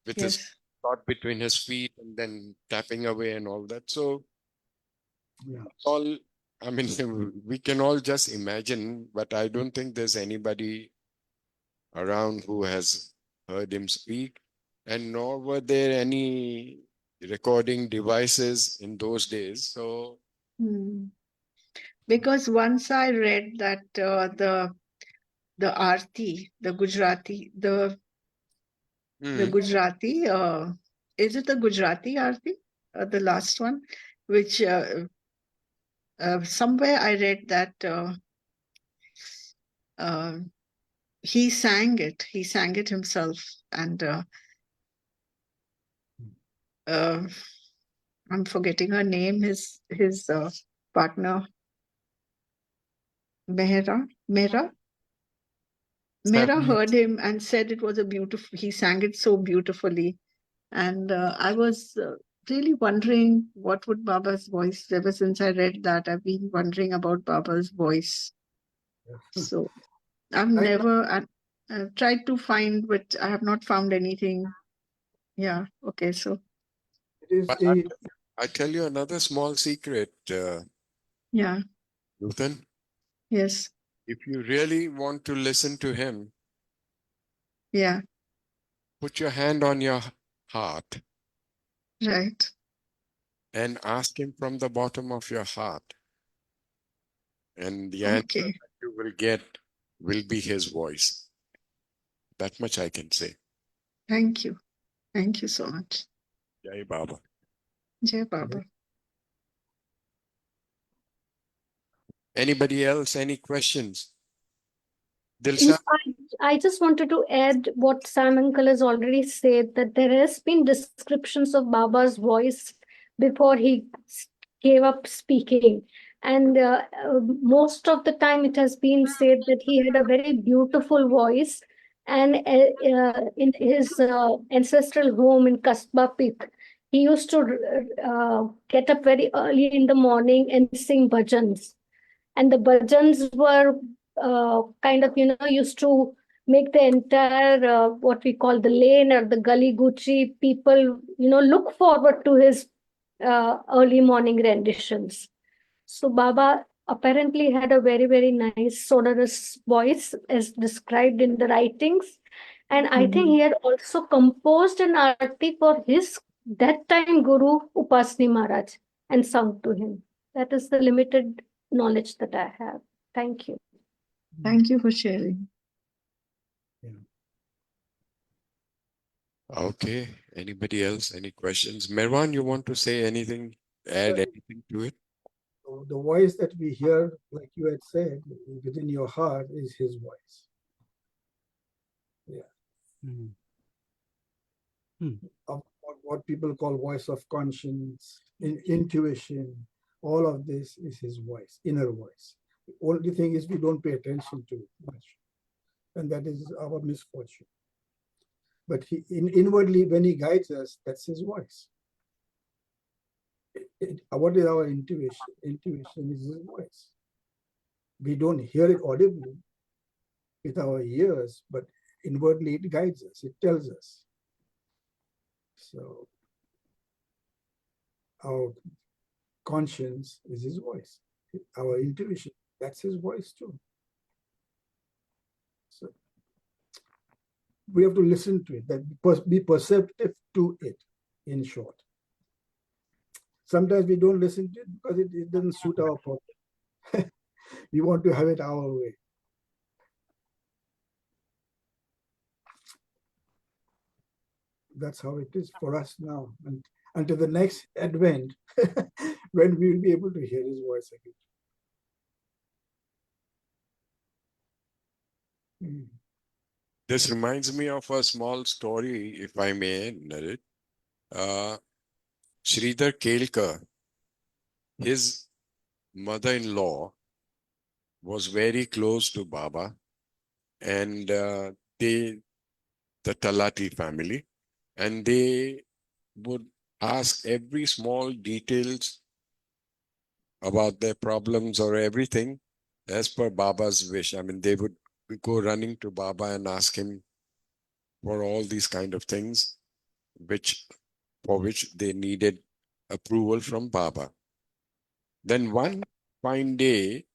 with his Yes. caught between his feet and then tapping away and all that. So Yeah. all, I mean, we can all just imagine, but I don't think there's anybody around who has heard him speak, and nor were there any recording devices in those days. So Because once I read that the Aarti, the Gujarati, the Gujarati, is it the Gujarati Aarti, the last one, which somewhere I read that he sang it. He sang it himself, and I'm forgetting her name. His partner, Mehra. Mehra heard him and said it was a beautiful. He sang it so beautifully, and I was really wondering what would Baba's voice. Ever since I read that, I've been wondering about Baba's voice. So I've never I've tried to find, but I have not found anything. Yeah. Okay. So It is but I tell you another small secret, yeah. Nutan. Yes. If you really want to listen to him, Yeah. put your hand on your heart Right. and ask him from the bottom of your heart. And the answer Okay. that you will get will be his voice. That much I can say. Thank you. Thank you so much. Jai Baba. Jai Baba. Anybody else? Any questions? In Dilsha? fact, I just wanted to add what Sam Uncle has already said, that there has been descriptions of Baba's voice before he gave up speaking. And most of the time it has been said that he had a very beautiful voice. And in his ancestral home in Kasba Pit, he used to get up very early in the morning and sing bhajans. And the bhajans were kind of, used to make the entire, what we call the lane or the gully gucci people, look forward to his early morning renditions. So Baba apparently had a very, very nice sonorous voice as described in the writings. And I think he had also composed an arti for his that time Guru Upasni Maharaj and sung to him. That is the limited knowledge that I have. Thank you. Thank you for sharing. Okay. Anybody else? Any questions? Meherwan, you want to say anything? Add anything to it? The voice that we hear, like you had said, within your heart is his voice. Yeah. Of what people call voice of conscience, intuition, all of this is his voice, inner voice. The only thing is we don't pay attention to it much. And that is our misfortune. But inwardly, when he guides us, that's his voice. What is our intuition? Intuition is his voice. We don't hear it audibly with our ears, but inwardly it guides us, it tells us. So our conscience is his voice. Our intuition, that's his voice too. So we have to listen to it, that be perceptive to it, in short. Sometimes we don't listen to it because it doesn't suit our purpose. We want to have it our way. That's how it is for us now. And until the next Advent, when we will be able to hear his voice again. This reminds me of a small story, if I may narrate. Sridhar Kelkar, his mother-in-law was very close to Baba, and the Talati family, and they would ask every small details about their problems or everything as per Baba's wish. I mean, they would go running to Baba and ask him for all these kind of things, for which they needed approval from Baba. Then one fine day,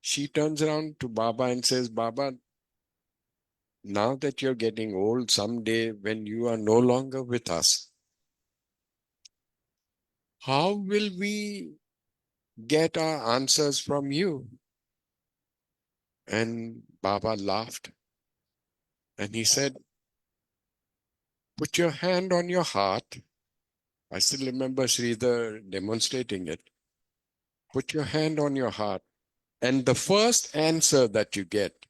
she turns around to Baba and says, Baba, now that you're getting old, someday when you are no longer with us, how will we get our answers from you? And Baba laughed and he said, put your hand on your heart. I still remember Sridhar demonstrating it. Put your hand on your heart. And the first answer that you get,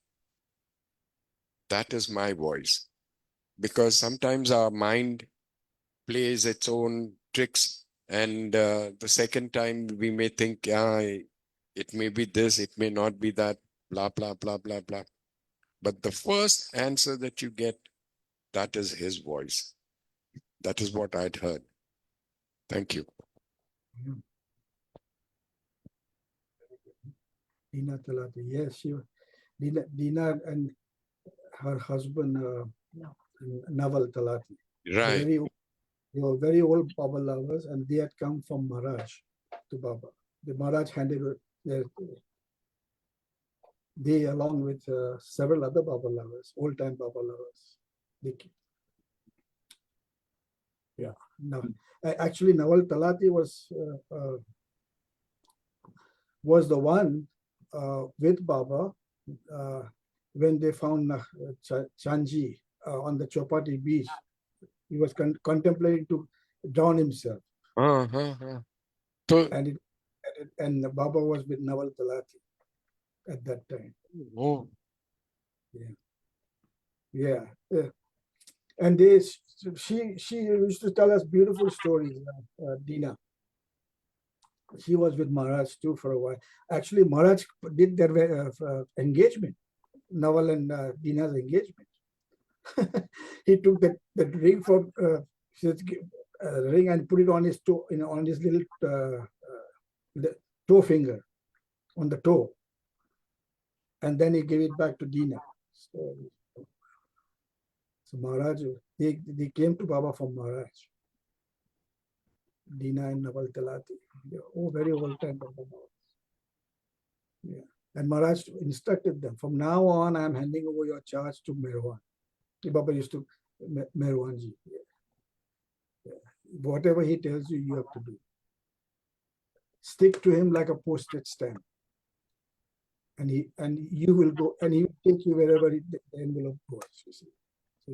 that is my voice. Because sometimes our mind plays its own tricks. And the second time we may think, it may be this, it may not be that, blah, blah, blah, blah, blah. But the first answer that you get, that is his voice. That is what I'd heard. Thank you. Dina Talati, yes, Dina and her husband, Naval Talati. Right. They were very old Baba lovers, and they had come from Maharaj to Baba. The Maharaj handed they, along with several other Baba lovers, old-time Baba lovers. Actually, Naval Talati was the one with Baba when they found Chanji on the Chopati beach. He was contemplating to drown himself. So, and Baba was with Naval Talati at that time. Oh. Yeah. And she used to tell us beautiful stories, Dina. She was with Maharaj too for a while. Actually, Maharaj did their engagement, Naval and Dina's engagement. He took the ring from ring and put it on his toe, on his little the toe finger, on the toe, and then he gave it back to Dina. So Maharaj, they came to Baba from Maharaj. Dina and Naval Talati. Very old time Baba. Yeah. And Maharaj instructed them, from now on, I'm handing over your charge to Meherwan. Baba used to, Meherwanji. Yeah. Whatever he tells you, you have to do. Stick to him like a postage stamp. And you will go, and he will take you wherever the envelope goes, you see. So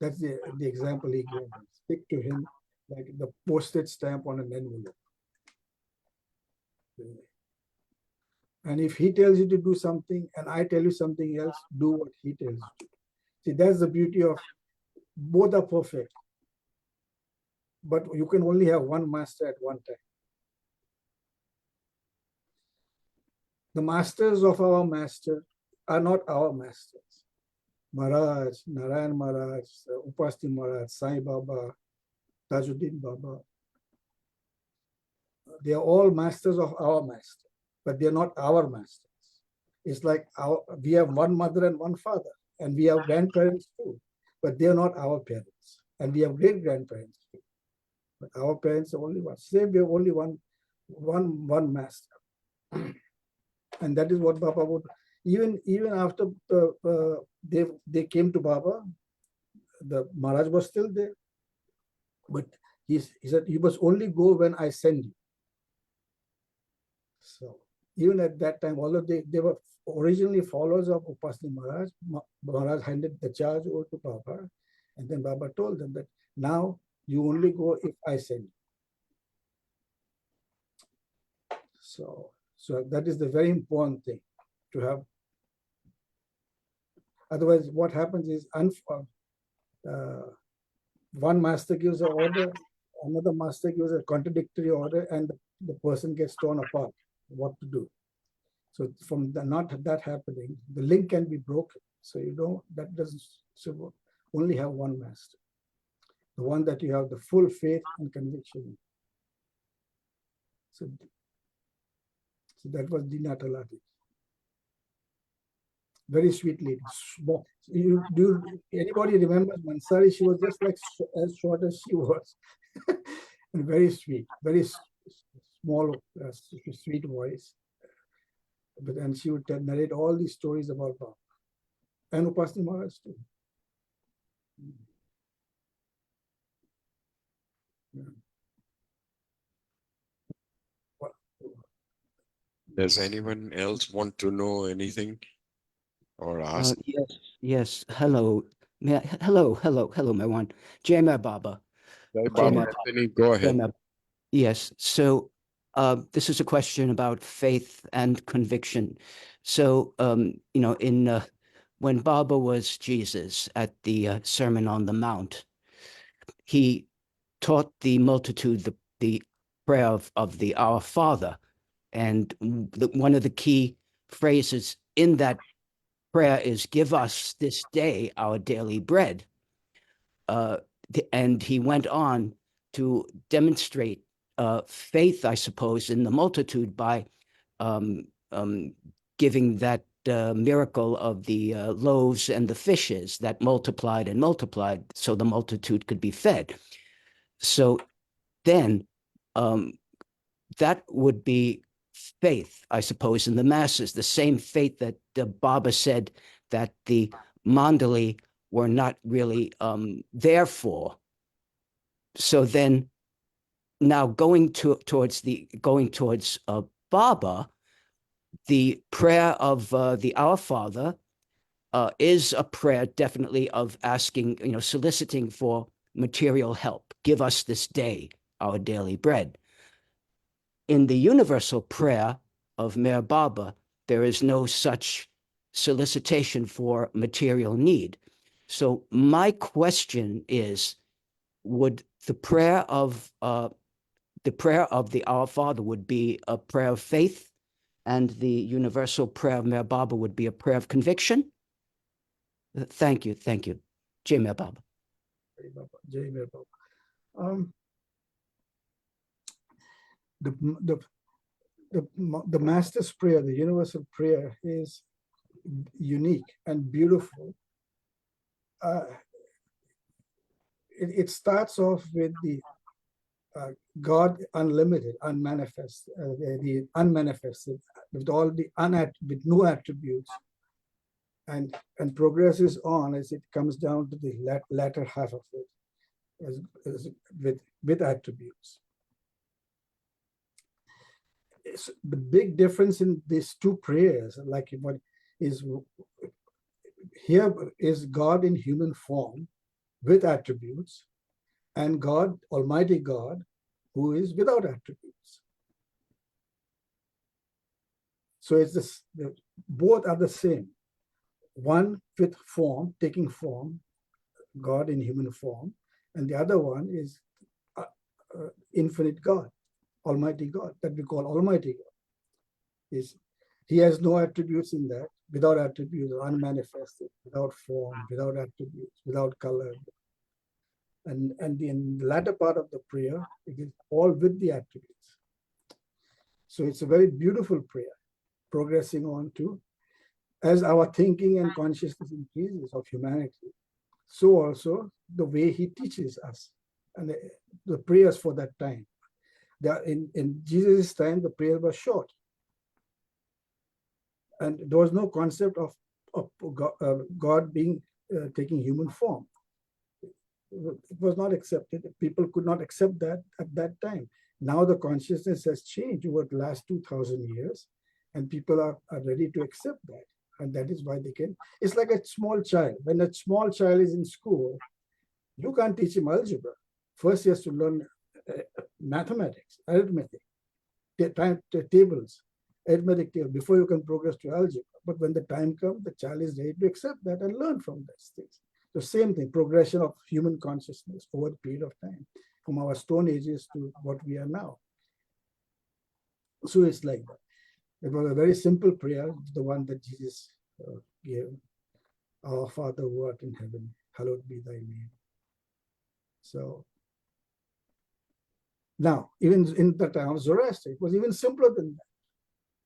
that's the example he gave us. Stick to him like the postage stamp on an envelope. And if he tells you to do something and I tell you something else, do what he tells you to do. See, that's the beauty of both are perfect. But you can only have one master at one time. The masters of our master are not our masters. Maharaj, Narayan Maharaj, Upasti Maharaj, Sai Baba, Tajuddin Baba. They are all masters of our master, but they are not our master. It's like we have one mother and one father, and we have grandparents too, but they are not our parents, and we have great grandparents too. But our parents are only one. Same, we have only one master, and that is what Baba would. Even after they came to Baba, the Maharaj was still there, but he said, "You must only go when I send you." So even at that time, although they were originally followers of Upasni Maharaj, Maharaj handed the charge over to Baba, and then Baba told them that now you only go if I send you. So that is the very important thing to have. Otherwise, what happens is one master gives an order, another master gives a contradictory order, and the person gets torn apart. What to do? So from not that happening, the link can be broken. So that doesn't. So only have one master, the one that you have the full faith and conviction in. So that was Dina Talati. Very sweet lady. Anybody remembers Mansari? She was just like as short as she was, and very sweet, very small, sweet voice. And she would narrate all these stories about Baba and Upasni Maharaj too. Yeah. Does anyone else want to know anything or ask? Yes. Hello. Hello, Meherwan. Jai Mer Baba. Baba Anthony, go ahead. Yes. So this is a question about faith and conviction. So, when Baba was Jesus at the Sermon on the Mount, he taught the multitude the prayer of the Our Father. And one of the key phrases in that prayer is, "Give us this day our daily bread." And he went on to demonstrate faith, I suppose, in the multitude by giving that miracle of the loaves and the fishes that multiplied and multiplied so the multitude could be fed. So then that would be faith, I suppose, in the masses, the same faith that Baba said that the Mandali were not really there for. So then now going towards Baba, the prayer of the Our Father is a prayer definitely of asking, soliciting for material help. Give us this day our daily bread. In the universal prayer of Meher Baba, there is no such solicitation for material need. So my question is, would the prayer of the Our Father would be a prayer of faith, and the universal prayer of Meher Baba would be a prayer of conviction? Thank you. Jai Meher Baba. Jai Meher Baba. The Master's prayer, the universal prayer, is unique and beautiful. It starts off with the God unlimited, unmanifest, the unmanifested, with all the with no attributes, and progresses on as it comes down to the latter half of it, with attributes. The big difference in these two prayers, like what is here, is God in human form with attributes, and God, Almighty God, who is without attributes. So it's this, both are the same. One with form, taking form, God in human form, and the other one is infinite God, Almighty God, that we call Almighty God. He has no attributes in that, without attributes, unmanifested, without form, without attributes, without color. And in the latter part of the prayer, it is all with the attributes. So it's a very beautiful prayer, progressing on to as our thinking and consciousness increases of humanity, so also the way he teaches us and the prayers for that time. In Jesus' time, the prayer was short. And there was no concept of God being taking human form. It was not accepted. People could not accept that at that time. Now the consciousness has changed over the last 2,000 years, and people are ready to accept that. And that is why they can. It's like a small child. When a small child is in school, you can't teach him algebra. First, he has to learn mathematics, arithmetic, tables, arithmetic table, before you can progress to algebra. But when the time comes, the child is ready to accept that and learn from these things. The same thing, progression of human consciousness over a period of time, from our stone ages to what we are now. So it's like that. It was a very simple prayer, the one that Jesus gave. Our Father who art in heaven, hallowed be thy name. So now, even in the time of Zoroaster, it was even simpler than that.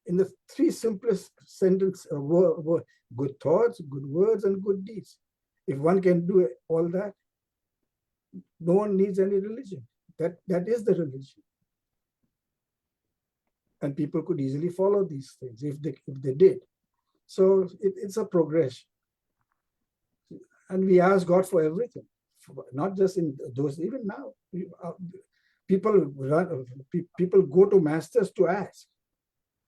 In the three simplest sentences, were good thoughts, good words, and good deeds. If one can do all that, no one needs any religion. That is the religion. And people could easily follow these things if they did. So it's a progression. And we ask God for everything, not just in those, even now. People go to masters to ask.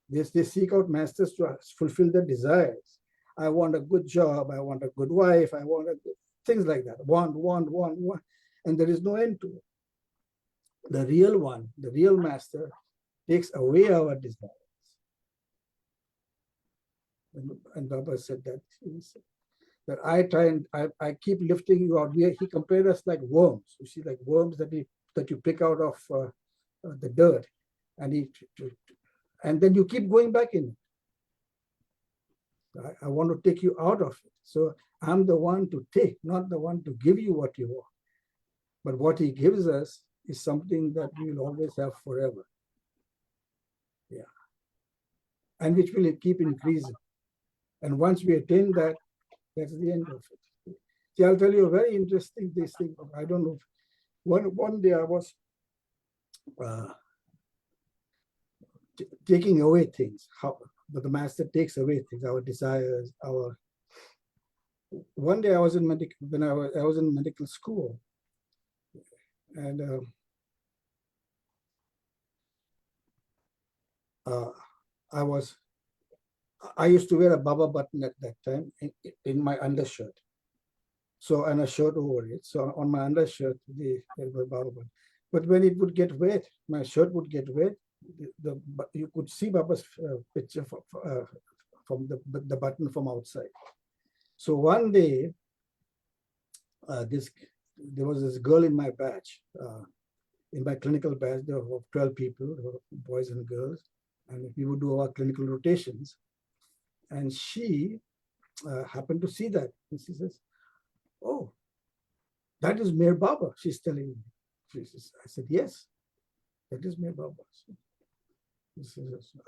They seek out masters to fulfill their desires. I want a good job. I want a good wife. I want things like that. Want. And there is no end to it. The real one, the real master, takes away our desires. And Baba said that. That I try and I keep lifting you out. He compared us like worms. You see, like worms that you pick out of the dirt, and then you keep going back in it. I want to take you out of it. So I'm the one to take, not the one to give you what you want. But what he gives us is something that we will always have forever. Yeah. And which will keep increasing. And once we attain that, that's the end of it. See, I'll tell you a very interesting thing. I don't know. One day I was taking away things. But the master takes away things, our desires, our. One day I was in when I was in medical school, and I used to wear a Baba button at that time in my undershirt. So, and a shirt over it. So on my undershirt, there was Baba button. But when it would get wet, my shirt would get wet. You could see Baba's picture from the button from outside. So one day, there was this girl in my batch, in my clinical batch. There were 12 people, boys and girls, and we would do our clinical rotations. And she happened to see that, and she says, "Oh, that is Meher Baba." She's telling me. I said, "Yes, that is Meher Baba."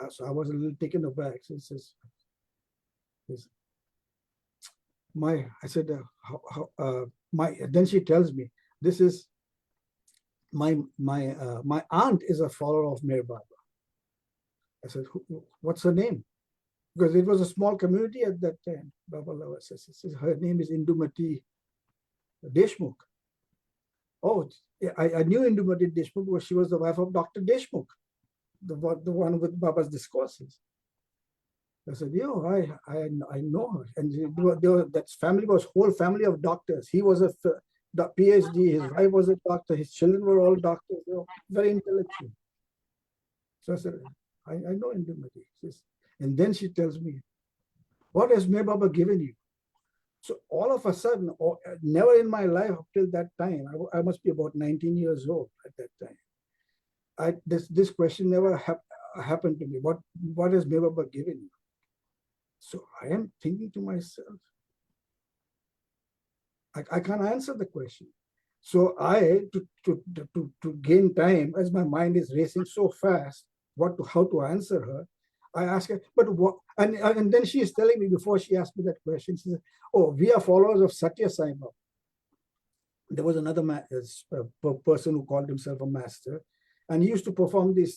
So I was a little taken aback. She says, I said, then she tells me, this is my aunt is a follower of Meher Baba. I said, what's her name? Because it was a small community at that time. Baba Lava says, her name is Indumati Deshmukh. Oh, I knew Indumati Deshmukh because she was the wife of Dr. Deshmukh, the one with Baba's discourses. I said, I know her. And that family was whole family of doctors. He was a PhD, his wife was a doctor, his children were all doctors, very intellectual. So I said, I know Indumati. And then she tells me, what has Meher Baba given you? So all of a sudden, never in my life up till that time, I must be about 19 years old at that time. This question never happened to me. What has Meher Baba given you? So I am thinking to myself, I can't answer the question. So to gain time, as my mind is racing so fast, how to answer her, I asked her, but what? And then she is telling me before she asked me that question, she said, "Oh, we are followers of Satya Sai Baba." There was another person who called himself a master, and he used to perform these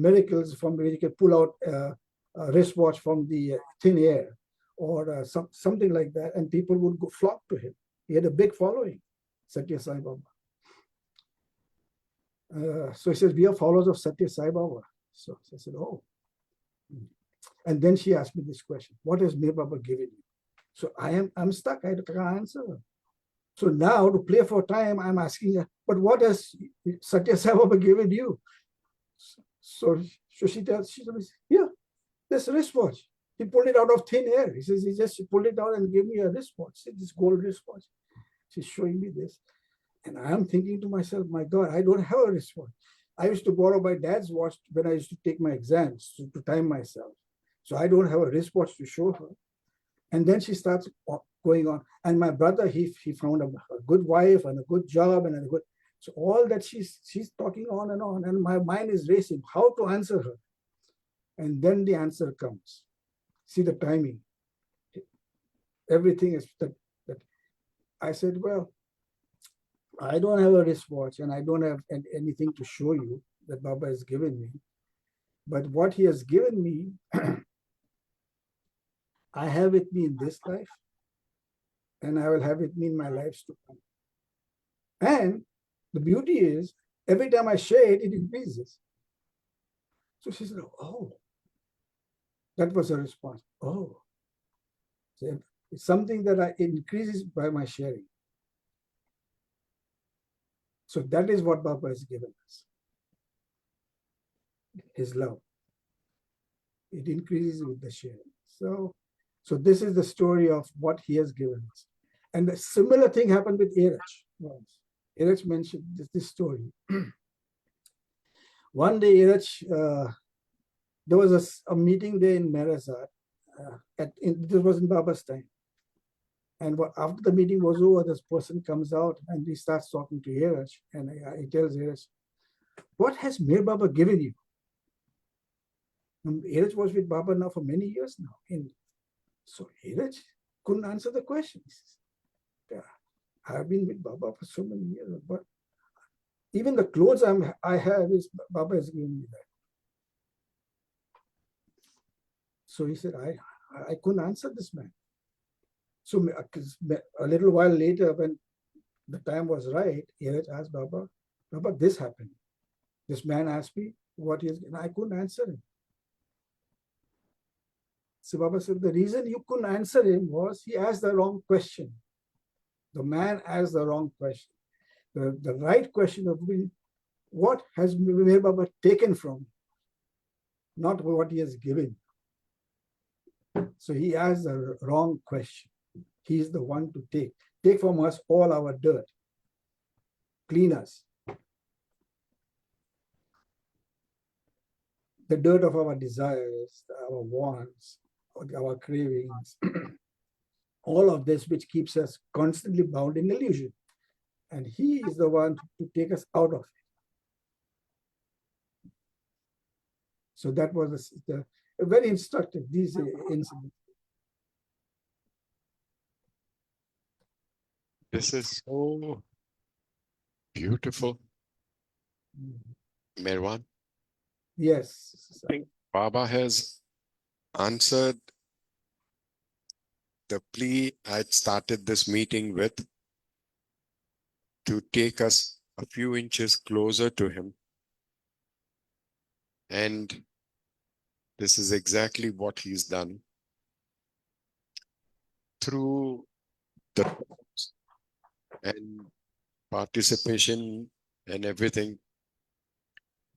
miracles from where you could pull out a wristwatch from the thin air, or something like that, and people would go flock to him. He had a big following, Satya Sai Baba. So he says, "We are followers of Satya Sai Baba." So I said, "Oh." And then she asked me this question: "What has Meher Baba given you?" So I'm stuck. I can't answer her. So now, to play for time, I'm asking her, "But what has Satya Sai Baba given you?" So she tells, she says, "Here, this wristwatch. He pulled it out of thin air." He says, "He just pulled it out and gave me a wristwatch. See, this gold wristwatch." She's showing me this. And I'm thinking to myself, my God, I don't have a wristwatch. I used to borrow my dad's watch when I used to take my exams to time myself. So I don't have a wristwatch to show her. And then she starts going on. And my brother, he found a good wife and a good job and a good. So all that she's talking on, and my mind is racing how to answer her. And then the answer comes. See the timing. Everything is that. I said, "Well, I don't have a wristwatch and I don't have anything to show you that Baba has given me. But what he has given me, I have with me in this life, and I will have with me in my lives to come. And the beauty is, every time I share it, it increases." So she said, "Oh." That was her response. "Oh." So it's something that it increases by my sharing. So that is what Baba has given us. His love. It increases with the sharing. So this is the story of what he has given us. And a similar thing happened with Erach once. Erach mentioned this story. One day, Erach, there was a meeting there in Meherwan. This was in Baba's time. And after the meeting was over, this person comes out and he starts talking to Erach. And he tells Erach, "What has Meher Baba given you?" Erach was with Baba now for many years now. And so Erach couldn't answer the question. He says, "I've been with Baba for so many years, but even the clothes I have is Baba has given me that." So he said, I couldn't answer this man. So a little while later, when the time was right, Erach asked Baba, "Baba, this happened. This man asked me what he is," and I couldn't answer him. So Baba said, "The reason you couldn't answer him was he asked the wrong question. The man asked the wrong question. The right question of what has Meher Baba taken from, not what he has given." So he asked the wrong question. He is the one to take from us all our dirt, clean us. The dirt of our desires, our wants, our cravings, all of this which keeps us constantly bound in illusion. And he is the one to take us out of it. So that was very instructive, these incidents. This is so beautiful, Meherwan. Yes. I think Baba has answered the plea I'd started this meeting with, to take us a few inches closer to him. And this is exactly what he's done. Through the and participation and everything,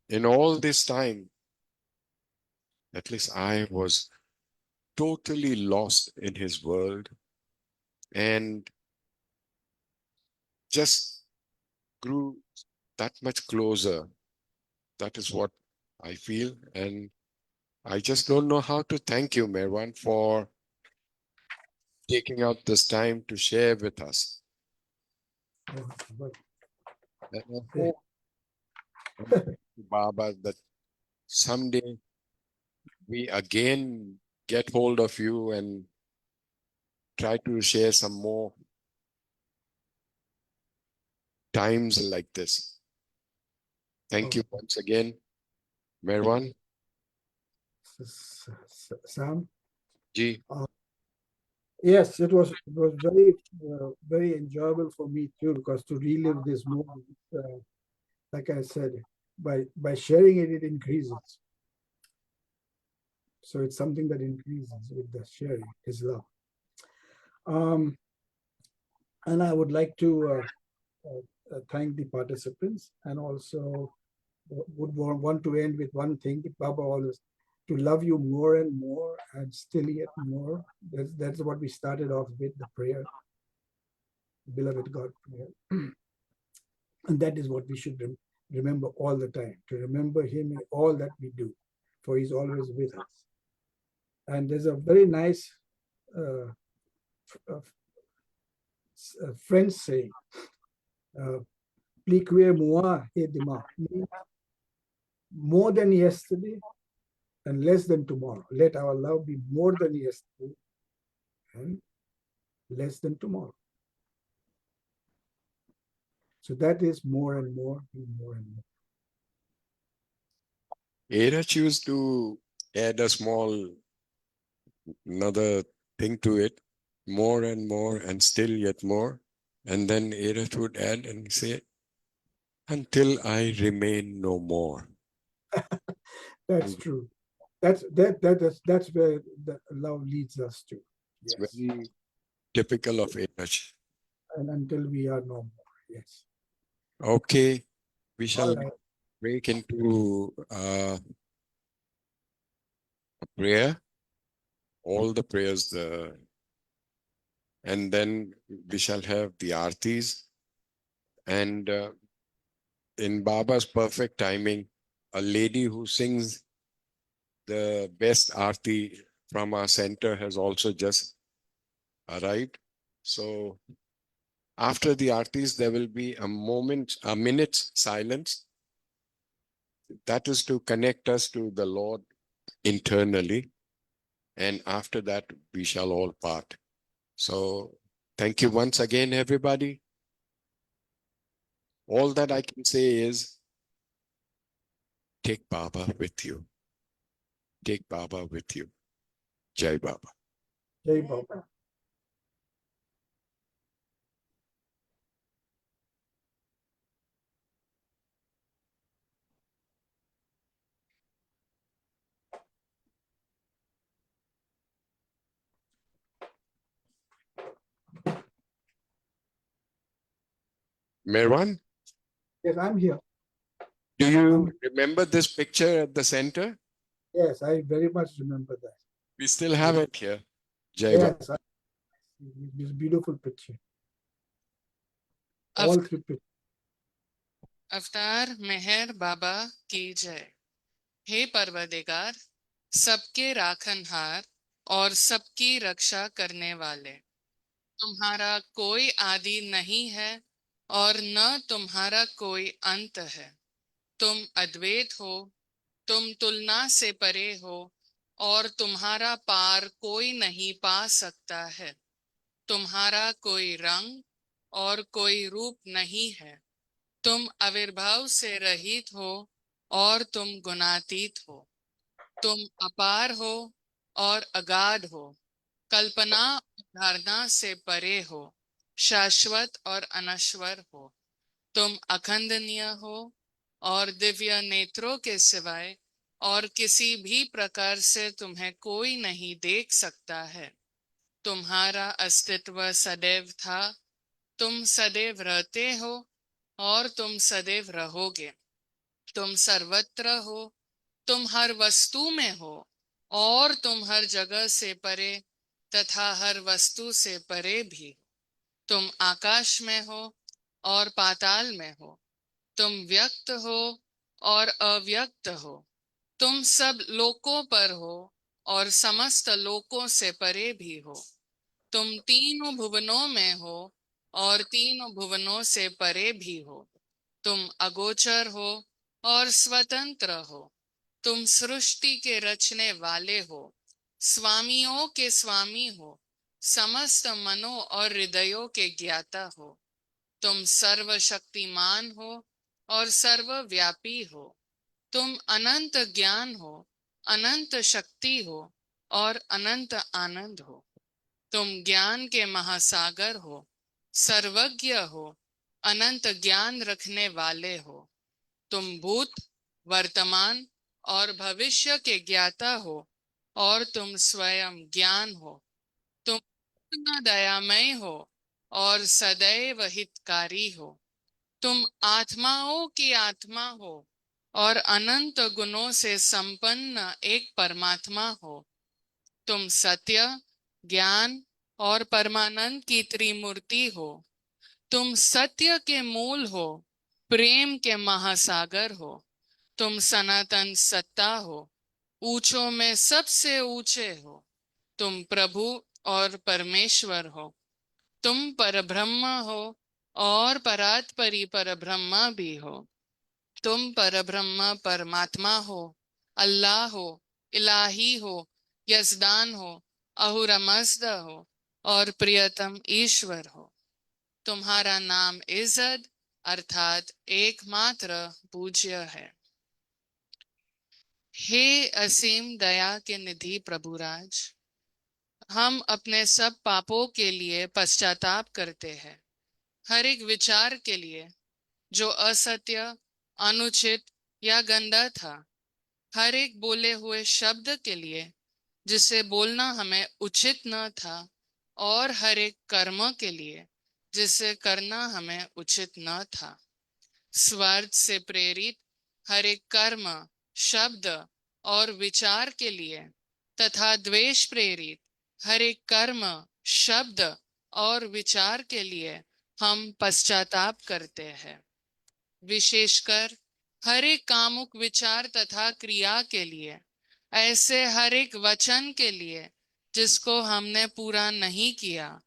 in all this time, at least I was totally lost in his world and just grew that much closer. That is what I feel. And I just don't know how to thank you, Meherwan, for taking out this time to share with us. And I hope, Baba, that someday we again get hold of you and try to share some more times like this. Thank you once again, Meherwan Sam. ji. Yes, it was very enjoyable for me too, because to relive this moment, like I said, by sharing it, it increases. So it's something that increases with the sharing, is love. And I would like to thank the participants, and also would want to end with one thing. Baba always, to love you more and more and still yet more. That's what we started off with, the prayer, beloved God prayer. And that is what we should remember all the time, to remember him in all that we do, for he's always with us. And there's a very nice French saying, "Pliquer moi et demain," means more than yesterday and less than tomorrow. Let our love be more than yesterday and less than tomorrow. So that is more and more and more and more. Ada choose to add a small another thing to it, more and more and still yet more. And then Ada would add and say, until I remain no more. That's true. That's where the love leads us to. It's Yes. very typical of Ada. And until we are no more. Yes. Okay, we shall All right. break into a prayer, all the prayers, and then we shall have the artis. And in Baba's perfect timing, a lady who sings the best arti from our center has also just arrived. So after the artis, there will be a minute's silence. That is to connect us to the Lord internally. And after that, we shall all part. So thank you once again, everybody. All that I can say is take Baba with you. Take Baba with you. Jai Baba. Jai Baba. Meherwan, Yes, I'm here. do you remember this picture at the center? Yes, I very much remember that. We still have it here. Jai Baba. Yes, this beautiful picture. All three pictures. अवतार मेहर बाबा की जय। हे परवदिगार, सबके राखनहार और सबकी रक्षा करने वाले, तुम्हारा कोई आदि नहीं है और न तुम्हारा कोई अंत है। तुम अद्वैत हो, तुम तुलना से परे हो और तुम्हारा पार कोई नहीं पा सकता है। तुम्हारा कोई रंग और कोई रूप नहीं है। तुम आविर्भाव से रहित हो और तुम गुणातीत हो। तुम अपार हो और अगाध हो, कल्पना धारणा से परे हो, शाश्वत और अनश्वर हो। तुम अखंडनीय हो और दिव्य नेत्रों के सिवाय और किसी भी प्रकार से तुम्हें कोई नहीं देख सकता है। तुम्हारा अस्तित्व सदैव था, तुम सदैव रहते हो और तुम सदैव रहोगे। तुम सर्वत्र हो, तुम हर वस्तु में हो और तुम हर जगह से परे तथा हर वस्तु से परे भी। तुम आकाश में हो और पाताल में हो, तुम व्यक्त हो और अव्यक्त हो। तुम सब लोकों पर हो और समस्त लोकों से परे भी हो। तुम तीनों भुवनों में हो और तीनों भुवनों से परे भी हो। तुम अगोचर हो और स्वतंत्र हो। तुम सृष्टि के रचने वाले हो, स्वामियों के स्वामी हो, समस्त मनों और हृदयों के ज्ञाता हो। तुम सर्वशक्तिमान हो और सर्वव्यापी हो। तुम अनंत ज्ञान हो, अनंत शक्ति हो और अनंत आनंद हो। तुम ज्ञान के महासागर हो, सर्वज्ञ हो, अनंत ज्ञान रखने वाले हो। तुम भूत, वर्तमान और भविष्य के ज्ञाता हो और तुम स्वयं ज्ञान हो। तुम इतना दयामय हो और सदैव हितकारी हो। तुम आत्माओं की आत्मा हो और अनंत गुणों से संपन्न एक परमात्मा हो। तुम सत्य, ज्ञान और परमानंद की त्रिमूर्ति हो। तुम सत्य के मूल हो, प्रेम के महासागर हो। तुम सनातन सत्ता हो, ऊंचों में सबसे ऊंचे हो। तुम प्रभु और परमेश्वर हो। तुम परब्रह्म हो और परात्परी परब्रह्म भी हो। तुम परब्रह्म परमात्मा हो, अल्लाह हो, इलाही हो, यजदान हो, अहुरमज़द हो और प्रियतम ईश्वर हो। तुम्हारा नाम इज्जत अर्थात एकमात्र पूज्य है। हे असीम दया के निधि प्रभुराज, हम अपने सब पापों के लिए पश्चाताप करते हैं। हर एक विचार के लिए जो असत्य, अनुचित या गंदा था, हर एक बोले हुए शब्द के लिए जिसे बोलना हमें उचित न था, और हर एक कर्म के लिए जिसे करना हमें उचित न था। स्वार्थ से प्रेरित हर एक कर्म, शब्द और विचार के लिए तथा द्वेष प्रेरित हर एक कर्म, शब्द और विचार के लिए हम पश्चाताप करते हैं। विशेषकर हर एक कामुक विचार तथा क्रिया के लिए, ऐसे हर एक वचन के लिए जिसको हमने पूरा नहीं किया,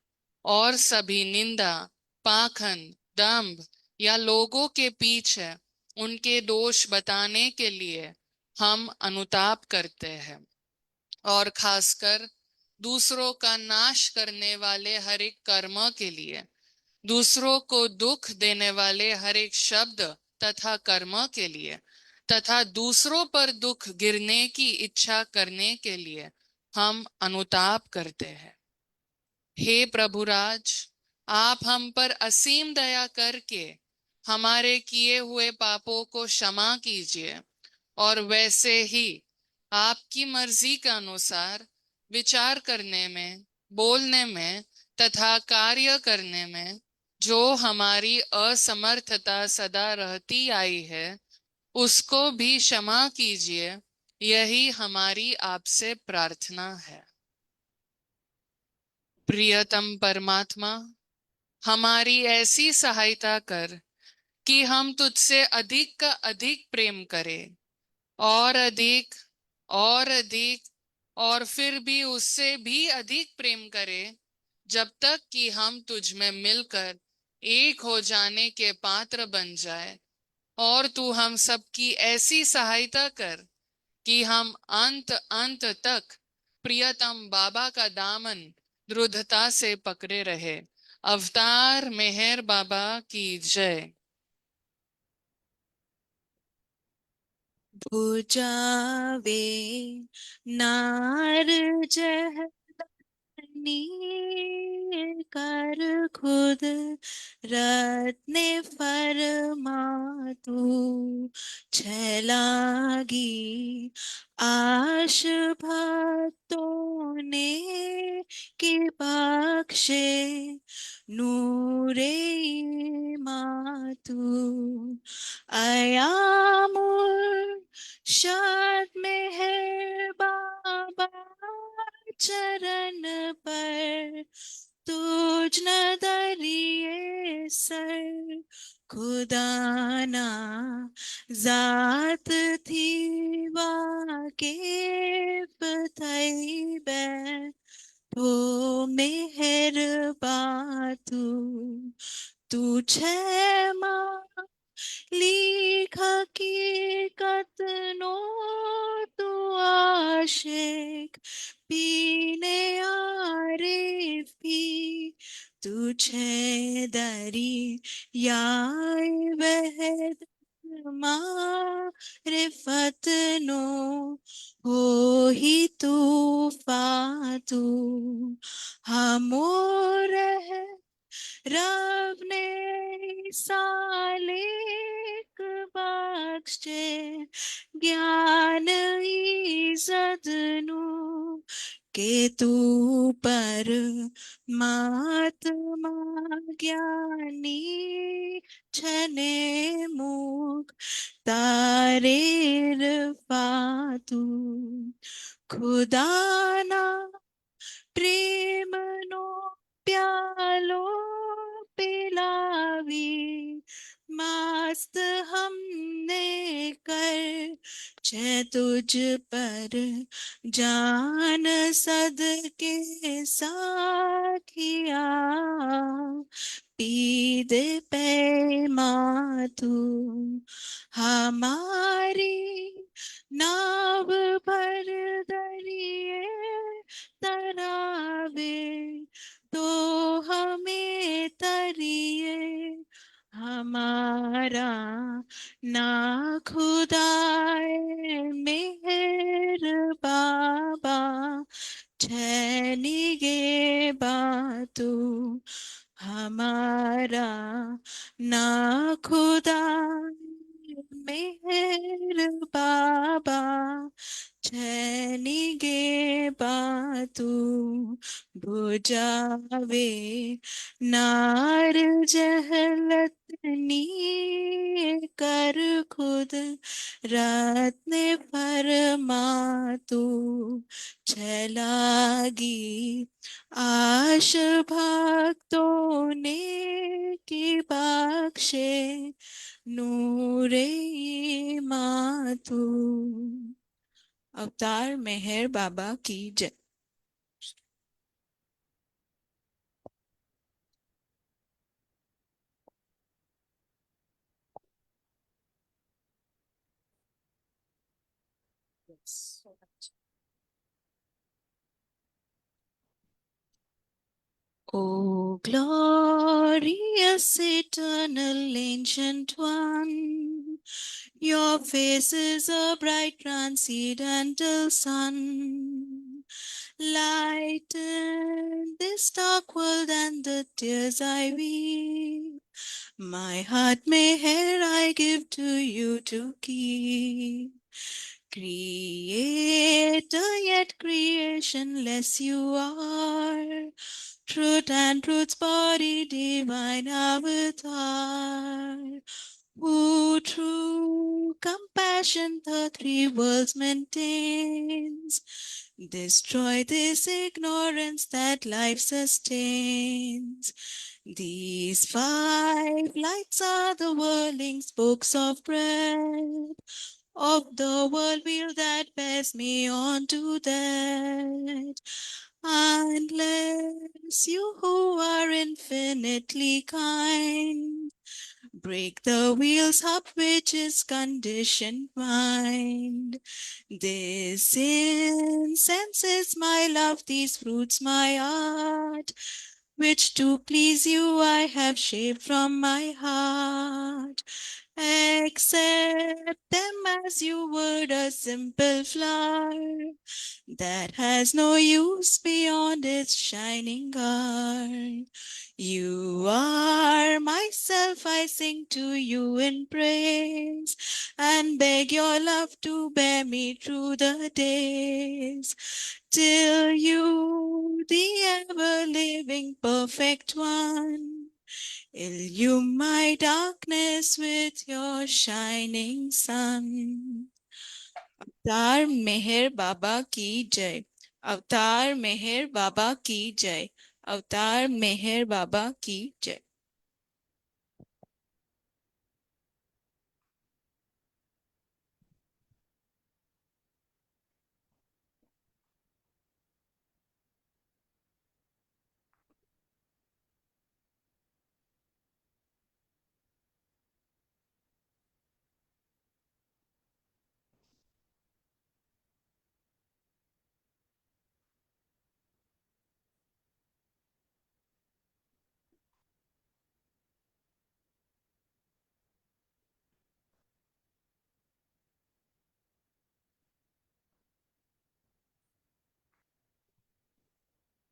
और सभी निंदा, पाखंड, दंभ या लोगों के पीछे उनके दोष बताने के लिए हम अनुताप करते हैं। और खासकर दूसरों का नाश करने वाले हर एक कर्म के लिए, दूसरों को दुख देने वाले हर एक शब्द तथा कर्म के लिए तथा दूसरों पर दुख गिरने की इच्छा करने के लिए हम अनुताप करते हैं। हे प्रभुराज, आप हम पर असीम दया करके हमारे किए हुए पापों को क्षमा कीजिए, और वैसे ही आपकी मर्जी के अनुसार विचार करने में, बोलने में तथा कार्य करने में जो हमारी असमर्थता सदा रहती आई है, उसको भी क्षमा कीजिए। यही हमारी आपसे प्रार्थना है। प्रियतम परमात्मा, हमारी ऐसी सहायता कर कि हम तुझसे अधिक का अधिक प्रेम करें, और अधिक और अधिक, और फिर भी उससे भी अधिक प्रेम करें, जब तक कि हम तुझ में मिलकर एक हो जाने के पात्र बन जाए। और तू हम सबकी ऐसी सहायता कर कि हम अंत अंत तक प्रियतम बाबा का दामन दृढ़ता से पकड़े रहे। अवतार मेहर बाबा की जय। बुझावे नार जहनी कर खुद रत्ने फरमा तू छलागी आश भक्तों ने कि बख्शे नूरे मातू अयामुर शाद में है बाबा चरण पर तुझ न दरिए सर खुदाना जात थी वाकिफ थई बै तो मेहर बातू तू छे माँ लिख हकीकत नो तू आशिक पीने आरिफ भी तुझे दरी याय वहद मारिफत नो हो ही तूफातू हमोर है रब ने सालिक बख्शे ज्ञान इज़्ज़त नू के तू पर महात्मा ज्ञानी छने मुख तारेर फातू खुदा ना प्रेमनो प्यालो पिलावी मस्त हमने कर छे तुझ पर जान सदके साखिया पीद पैमा तू हमारी नाव भर दरिए तरावे तो हमें तरिए हमारा ना खुदाए मेहर बाबा छनिगे बातू हमारा ना खुदा मेहर बाबा छनिगे बातू बुझावे नार जहलतनी कर खुद रत्न फरमातू छलागी आश भक्तों ने की बख्शे नूरे मातू अवतार मेहर बाबा की जय। O glorious eternal ancient one, your face is a bright transcendental sun. Lighten this dark world and the tears I weep. My heart may here I give to you to keep. Creator yet creationless you are. Truth and truth's body, divine avatar. Who through compassion the three worlds maintains. Destroy this ignorance that life sustains. These five lights are the whirling spokes of breath of the world wheel that bears me on to that. Unless you who are infinitely kind break the wheels up which is conditioned mind. This incense is my love, these fruits my art, which to please you I have shaped from my heart. Accept them as you would a simple flower that has no use beyond its shining guard. You are myself, I sing to you in praise and beg your love to bear me through the days till you, the ever living perfect one, illume my darkness with your shining sun. अवतार मेहर बाबा की जय। अवतार मेहर बाबा की जय। अवतार मेहर बाबा की जय।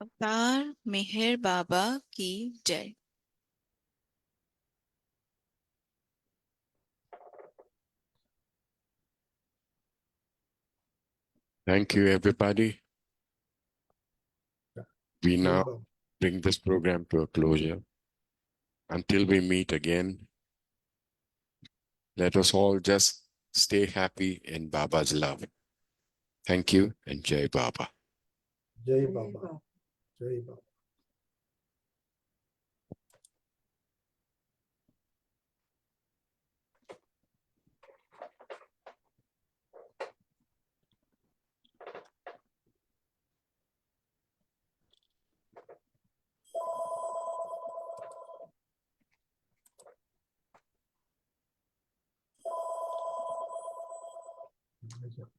अवतार मेहर बाबा की जय। Thank you, everybody. We Jai now Baba. bring this program to a closure. Until we meet again, let us all just stay happy in Baba's love. Thank you and Jai Baba. Jai Baba. Jai Baba. Jai Baba.